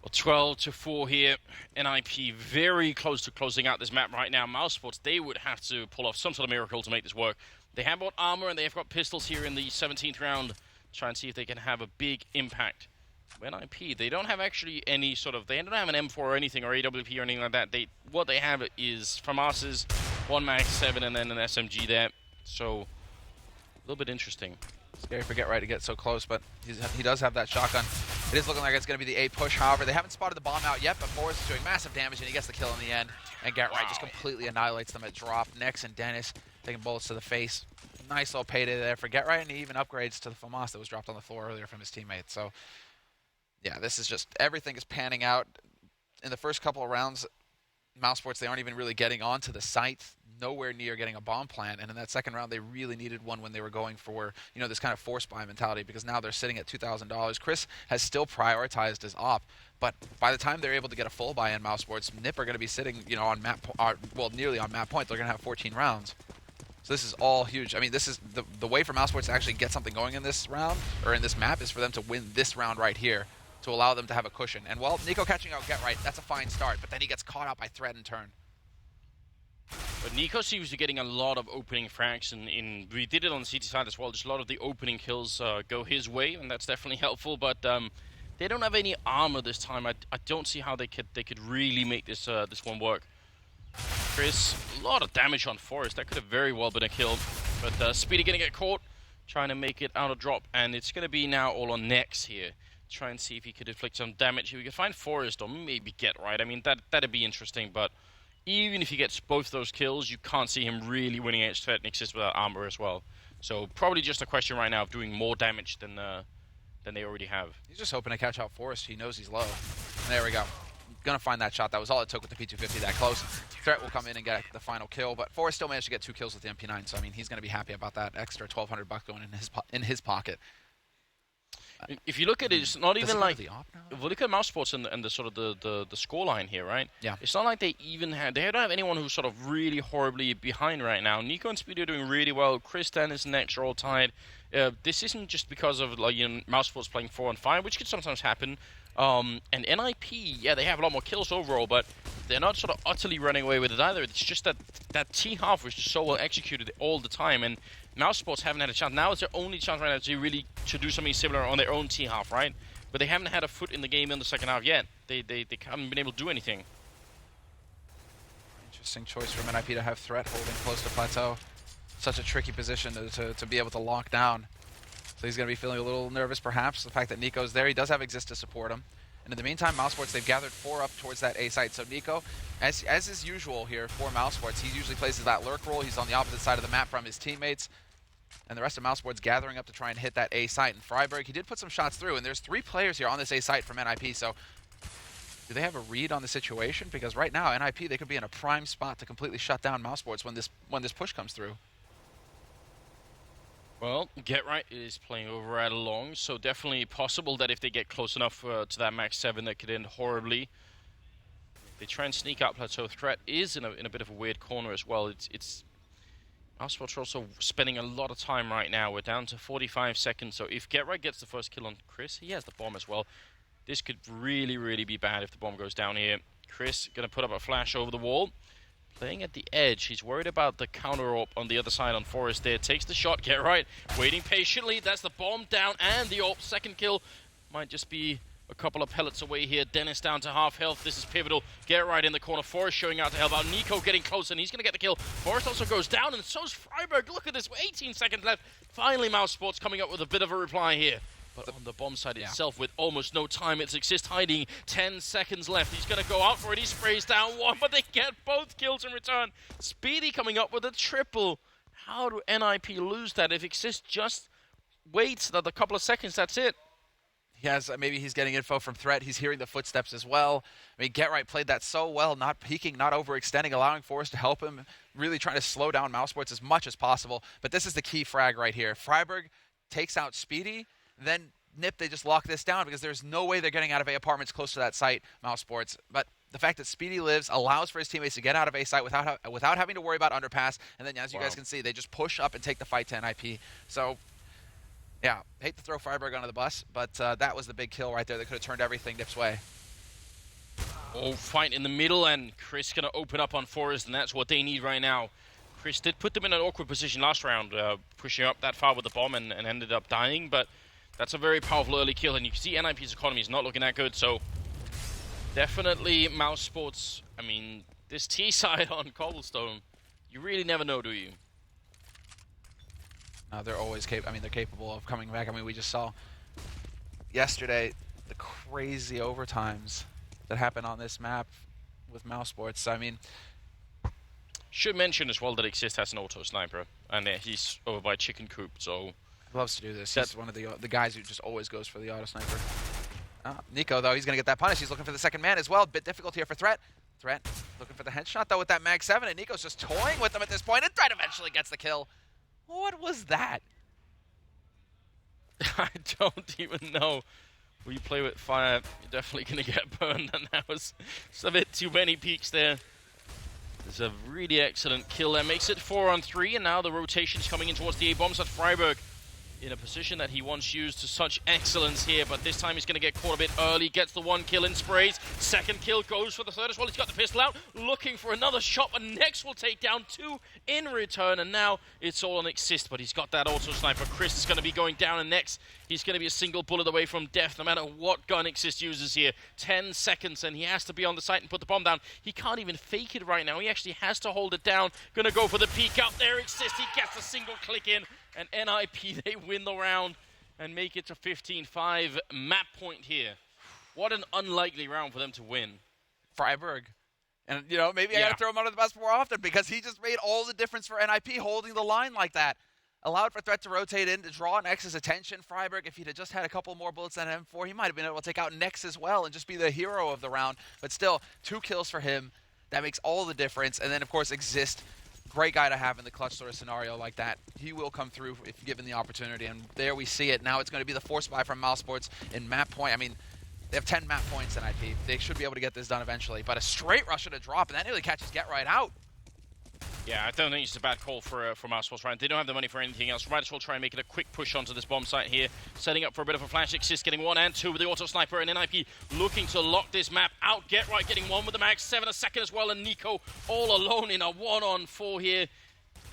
Well, 12-4 here. NIP very close to closing out this map right now. Mousesports, they would have to pull off some sort of miracle to make this work. They have got armor and they have got pistols here in the 17th round. Try and see if they can have a big impact. NIP, they don't have actually any sort of... They don't have an M4 or anything, or AWP or anything like that. What they have is FAMAS's 1 Max 7 and then an SMG there. So, a little bit interesting. Scary Forget Right to get so close, but he does have that shotgun. It is looking like it's going to be the A push. However, they haven't spotted the bomb out yet, but Forrest is doing massive damage, and he gets the kill in the end. And Get Right just completely annihilates them at drop. Nex and Dennis taking bullets to the face. Nice little payday there for Get Right, and he even upgrades to the FAMAS that was dropped on the floor earlier from his teammate. So, yeah, this is just, everything is panning out. In the first couple of rounds, Mousesports, they aren't even really getting onto the site, nowhere near getting a bomb plant. And in that second round, they really needed one when they were going for, this kind of force buy mentality, because now they're sitting at $2,000. Chris has still prioritized his op, but by the time they're able to get a full buy in Mousesports, Nip are going to be sitting, on map, nearly on map point. They're going to have 14 rounds. So this is all huge. I mean, this is the way for Mousesports to actually get something going in this round, or in this map, is for them to win this round right here, to allow them to have a cushion. And while Nico catching out Get Right, that's a fine start, but then he gets caught out by Threat and Turn. But Nico seems to be getting a lot of opening frags, and we did it on the CT side as well. Just a lot of the opening kills go his way, and that's definitely helpful. But they don't have any armor this time. I don't see how they could really make this this one work. Chris, a lot of damage on Forrest. That could have very well been a kill. But Speedy gonna get caught, trying to make it out of drop, and it's gonna be now all on Nex here. Try and see if he could inflict some damage. If we could find Forrest or maybe Get Right, I mean, that'd be interesting, but even if he gets both those kills, you can't see him really winning against Threat Nixis without armor as well. So probably just a question right now of doing more damage than they already have. He's just hoping to catch out Forrest. He knows he's low. There we go. Gonna find that shot. That was all it took with the P250 that close. Threat will come in and get the final kill, but Forrest still managed to get 2 kills with the MP9, so I mean, he's gonna be happy about that extra $1,200 going in his pocket. If you look at it, it's not even like... If we look at Mousesports and the sort of the scoreline here, right? Yeah. It's not like they even have... They don't have anyone who's sort of really horribly behind right now. Nico and Speedy are doing really well. Chris, Dennis, and Nex are all tied. This isn't just because of Mousesports playing 4 and 5, which could sometimes happen. And NIP, yeah, they have a lot more kills overall, but they're not sort of utterly running away with it either. It's just that T-half was just so well executed all the time, and Mousesports haven't had a chance. Now it's their only chance right now to do something similar on their own T-half, right? But they haven't had a foot in the game in the second half yet. They haven't been able to do anything. Interesting choice from NIP to have Threat holding close to Plateau. Such a tricky position to be able to lock down. So he's going to be feeling a little nervous, perhaps. The fact that Nico's there, he does have Exist to support him. And in the meantime, Mousesports, they've gathered 4 up towards that A site. So Nico, as is usual here for Mousesports, he usually plays that lurk role. He's on the opposite side of the map from his teammates. And the rest of Mousesports gathering up to try and hit that A site. And Freiberg, he did put some shots through. And there's 3 players here on this A site from NIP. So do they have a read on the situation? Because right now, NIP, they could be in a prime spot to completely shut down Mousesports when this push comes through. Well, Get Right is playing over at long, so definitely possible that if they get close enough to that max 7, that could end horribly. If they try and sneak out Plateau, Threat is in a bit of a weird corner as well. It's Mousesports are also spending a lot of time right now. We're down to 45 seconds, so if Get Right gets the first kill on Chris, he has the bomb as well. This could really, really be bad if the bomb goes down here. Chris going to put up a flash over the wall. Playing at the edge. He's worried about the counter AWP on the other side on Forrest there. Takes the shot, Get Right. Waiting patiently. That's the bomb down and the AWP. Second kill might just be a couple of pellets away here. Dennis down to half health. This is pivotal. Get right in the corner. Forrest showing out to help out. Nico getting close, and he's going to get the kill. Forrest also goes down, and so's Freiburg. Look at this. 18 seconds left. Finally, Mousesports coming up with a bit of a reply here. But on the bomb site itself, with almost no time, it's Exist hiding. 10 seconds left. He's going to go out for it. He sprays down one, but they get both kills in return. Speedy coming up with a triple. How do NIP lose that? If Exist just waits another couple of seconds, that's it. He has, maybe he's getting info from Threat. He's hearing the footsteps as well. I mean, Get Right played that so well, not peeking, not overextending, allowing Forrest to help him, really trying to slow down Mousesports as much as possible. But this is the key frag right here. Freiburg takes out Speedy, then Nip, they just lock this down because there's no way they're getting out of A apartments close to that site, Mousesports. But the fact that Speedy lives allows for his teammates to get out of A site without having to worry about underpass. And then, as you guys can see, they just push up and take the fight to NIP. So, yeah, hate to throw Freiburg under the bus, but that was the big kill right there that could have turned everything Nip's way. Oh, fight in the middle, and Chris going to open up on Forrest, and that's what they need right now. Chris did put them in an awkward position last round, pushing up that far with the bomb and ended up dying, but that's a very powerful early kill, and you can see NIP's economy is not looking that good, so definitely Mousesports. I mean, this T side on Cobblestone, you really never know, do you? They're always they're capable of coming back. I mean, we just saw yesterday the crazy overtimes that happened on this map with Mousesports. I mean, should mention as well that Exist has an auto sniper, and he's over by Chicken Coop, so he loves to do this. He's one of the guys who just always goes for the auto sniper. Nico, though, he's going to get that punish. He's looking for the second man as well. Bit difficult here for Threat. Threat looking for the headshot, though, with that Mag 7, and Nico's just toying with him at this point, and Threat eventually gets the kill. What was that? I don't even know. When you play with fire, you're definitely going to get burned, and that was just a bit too many peaks there. There's a really excellent kill there. Makes it 4-on-3, and now the rotation's coming in towards the A-bombs at Freiburg. In a position that he once used to such excellence here, but this time he's going to get caught a bit early. Gets the one kill in sprays. Second kill goes for the third as well. He's got the pistol out, looking for another shot, but Nex will take down 2 in return, and now it's all on Exist, but he's got that auto sniper. Chris is going to be going down, and Nex, he's going to be a single bullet away from death, no matter what gun Exist uses here. 10 seconds, and he has to be on the site and put the bomb down. He can't even fake it right now. He actually has to hold it down. Going to go for the peek out there. Exist, he gets a single click in. And NIP, they win the round and make it to 15-5 map point here. What an unlikely round for them to win. Freiburg. And, you know, maybe I got to throw him under the bus more often because he just made all the difference for NIP holding the line like that. Allowed for Threat to rotate in to draw Nex's attention. Freiburg, if he'd have just had a couple more bullets than M4, he might have been able to take out Nex as well and just be the hero of the round. But still, 2 kills for him. That makes all the difference. And then, of course, Exist. Great guy to have in the clutch sort of scenario like that. He will come through if given the opportunity, and there we see it. Now it's going to be the force buy from Mousesports in map point. I mean, they have 10 map points in IP. They should be able to get this done eventually, but a straight rush at a drop, and that nearly catches Get Right out. Yeah, I don't think it's a bad call for Mousesports, right? They don't have the money for anything else. Might as well try and make it a quick push onto this bomb site here. Setting up for a bit of a flash. Exist getting 1 and 2 with the auto sniper, and NIP looking to lock this map out. Get Right getting 1 with the Mag 7 a second as well, and Nico all alone in a 1-on-4 here.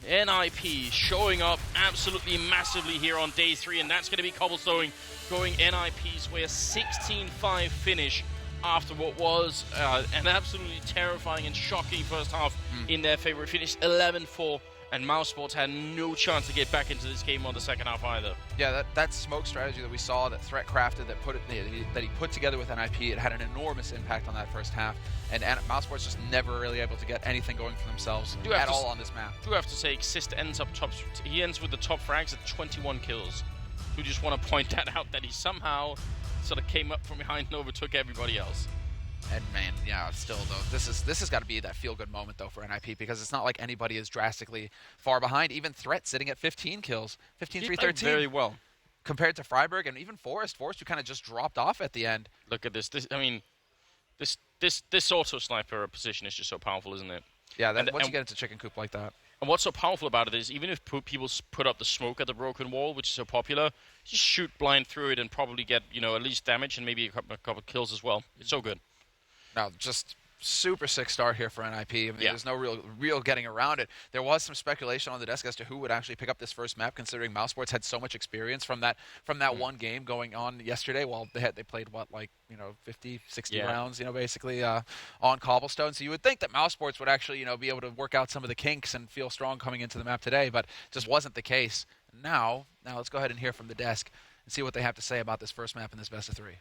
NIP showing up absolutely massively here on day 3, and that's going to be Cobblestone going NIP's way, a 16-5 finish after what was an absolutely terrifying and shocking first half in their favor. It finished 11-4, and Mousesports had no chance to get back into this game on the second half either. Yeah, that smoke strategy that we saw, that Threat crafted, that he put together with NIP, it had an enormous impact on that first half, and Mousesports just never really able to get anything going for themselves at all on this map. I do have to say, Exist ends up top. He ends with the top frags at 21 kills. We just want to point that out, that he somehow sort of came up from behind and overtook everybody else. And man, yeah, still though, this has got to be that feel-good moment though for NIP, because it's not like anybody is drastically far behind. Even Threat sitting at 15 kills, 15-3-13. Very well compared to Freiburg and even Forrest. Forrest, who kind of just dropped off at the end. Look at this. I mean, this auto sniper position is just so powerful, isn't it? Yeah, once you get into Chicken Coop like that. And what's so powerful about it is, even if people put up the smoke at the broken wall, which is so popular, just shoot blind through it and probably get, at least damage and maybe a couple kills as well. It's so good. No, just super sick start here for NIP. I mean, there's no real getting around it. There was some speculation on the desk as to who would actually pick up this first map, considering Mousesports had so much experience from that one game going on yesterday. Well, they played 50, 60 rounds, basically on cobblestone. So you would think that Mousesports would actually be able to work out some of the kinks and feel strong coming into the map today, but just wasn't the case. Now let's go ahead and hear from the desk and see what they have to say about this first map in this best of 3.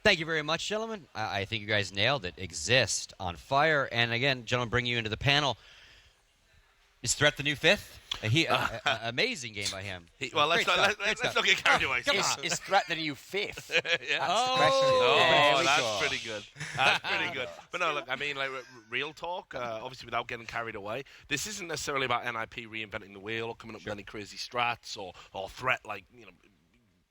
Thank you very much, gentlemen. I think you guys nailed it. Exist, on fire. And again, gentlemen, bring you into the panel. Is Threat the new 5th? Amazing game by him. Let's not get carried away. Is Threat the new 5th? That's pretty good. That's pretty good. But no, look, I mean, like, real talk, obviously without getting carried away, this isn't necessarily about NIP reinventing the wheel or coming up with any crazy strats or Threat,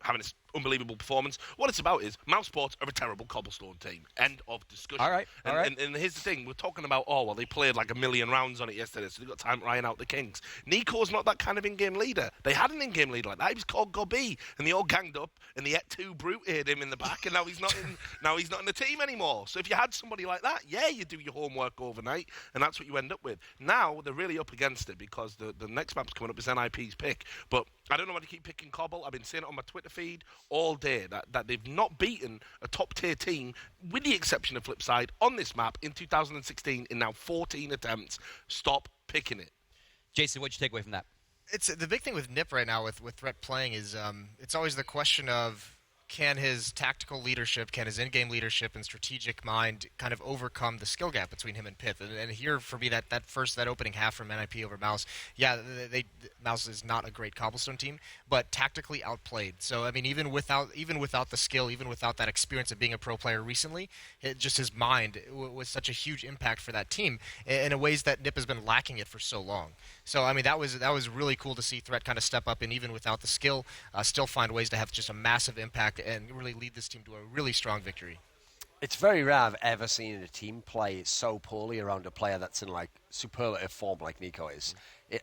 having this unbelievable performance. What it's about is Mousesports are a terrible cobblestone team. End of discussion. All right. And here's the thing. We're talking about, they played like 1 million rounds on it yesterday, so they've got time to iron out the kinks. Nico's not that kind of in-game leader. They had an in-game leader like that. He was called Gobi, and they all ganged up, and the Et2 brute-hit him in the back, and now he's not in the team anymore. So if you had somebody like that, you do your homework overnight, and that's what you end up with. Now, they're really up against it, because the next map's coming up is NIP's pick. But I don't know why they keep picking Cobble. I've been seeing it on my Twitter feed all day that they've not beaten a top-tier team, with the exception of Flipside, on this map in 2016 in now 14 attempts. Stop picking it. Jason, what'd you take away from that? It's the big thing with Nip right now with Threat playing is it's always the question of, can his tactical leadership, can his in-game leadership and strategic mind kind of overcome the skill gap between him and Pith? And here, for me, that opening half from NIP over Mouse, Mouse is not a great cobblestone team, but tactically outplayed. So, I mean, even without the skill, even without that experience of being a pro player recently, just his mind was such a huge impact for that team in ways that Nip has been lacking it for so long. So, I mean, that was really cool to see Threat kind of step up and even without the skill, still find ways to have just a massive impact and really lead this team to a really strong victory. It's very rare I've ever seen a team play so poorly around a player that's in superlative form like Nico is.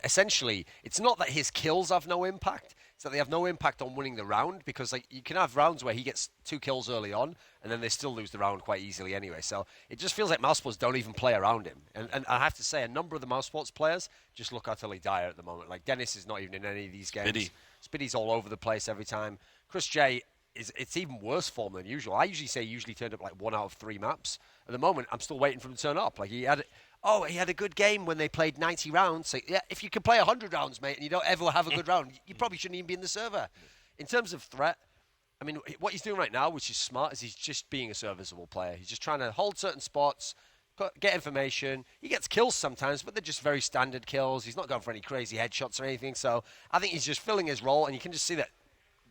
Essentially, it's not that his kills have no impact, it's that they have no impact on winning the round, because you can have rounds where he gets 2 kills early on and then they still lose the round quite easily anyway. So it just feels like Mousesports don't even play around him. And I have to say, a number of the Mousesports players just look utterly dire at the moment. Like Dennis is not even in any of these games. Spiddy's all over the place every time. Chris J, it's even worse form than usual. I usually say he usually turned up 1 out of 3 maps. At the moment, I'm still waiting for him to turn up. He had a good game when they played 90 rounds. So, if you can play 100 rounds, mate, and you don't ever have a good round, you probably shouldn't even be in the server. In terms of Threat, I mean, what he's doing right now, which is smart, is he's just being a serviceable player. He's just trying to hold certain spots, get information. He gets kills sometimes, but they're just very standard kills. He's not going for any crazy headshots or anything. So I think he's just filling his role, and you can just see that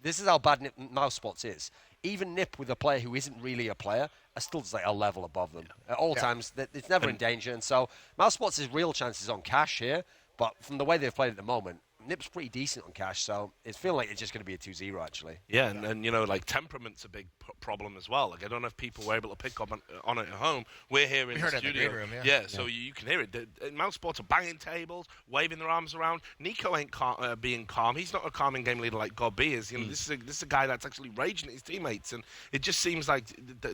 this is how bad Mousesports is. Even Nip, with a player who isn't really a player, are still just a level above them. At all times, it's never in danger. And so Mousesports' real chances on Cash here, but from the way they've played at the moment, Nip's pretty decent on Cash, so it's feeling like it's just going to be a 2-0, actually. Yeah, and temperament's a big problem as well. I don't know if people were able to pick up on it at home. We're here in the studio. In the green room, so you can hear it. Mousesports are banging tables, waving their arms around. Nico ain't being calm. He's not a calm in-game leader like God B is. This is a guy that's actually raging at his teammates, and it just seems like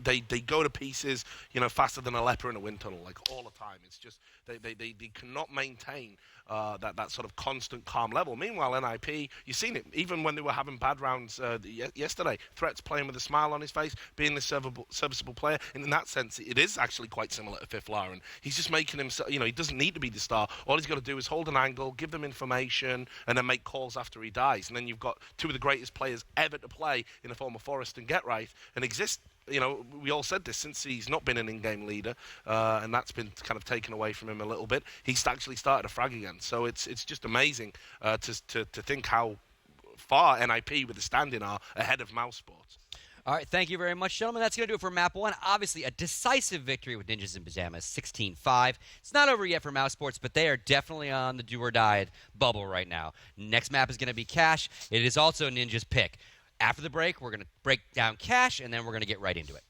they go to pieces, faster than a leper in a wind tunnel, all the time. It's just they cannot maintain that sort of constant calm level. Meanwhile, NIP, you've seen it, even when they were having bad rounds yesterday, Threat's playing with a smile on his face, being the serviceable player, and in that sense, it is actually quite similar to Fifth Lauren. He's just making himself, he doesn't need to be the star. All he's got to do is hold an angle, give them information, and then make calls after he dies. And then you've got 2 of the greatest players ever to play in the form of Forrest and Getright, and exist. We all said this since he's not been an in-game leader, and that's been kind of taken away from him a little bit. He's actually started a frag again, so it's just amazing to think how far NIP with the standing are ahead of Mousesports. All right, thank you very much, gentlemen. That's going to do it for Map 1. Obviously, a decisive victory with Ninjas in Pyjamas, 16-5. It's not over yet for Mousesports, but they are definitely on the do-or-die bubble right now. Next map is going to be Cash. It is also Ninja's pick. After the break, we're going to break down Cash, and then we're going to get right into it.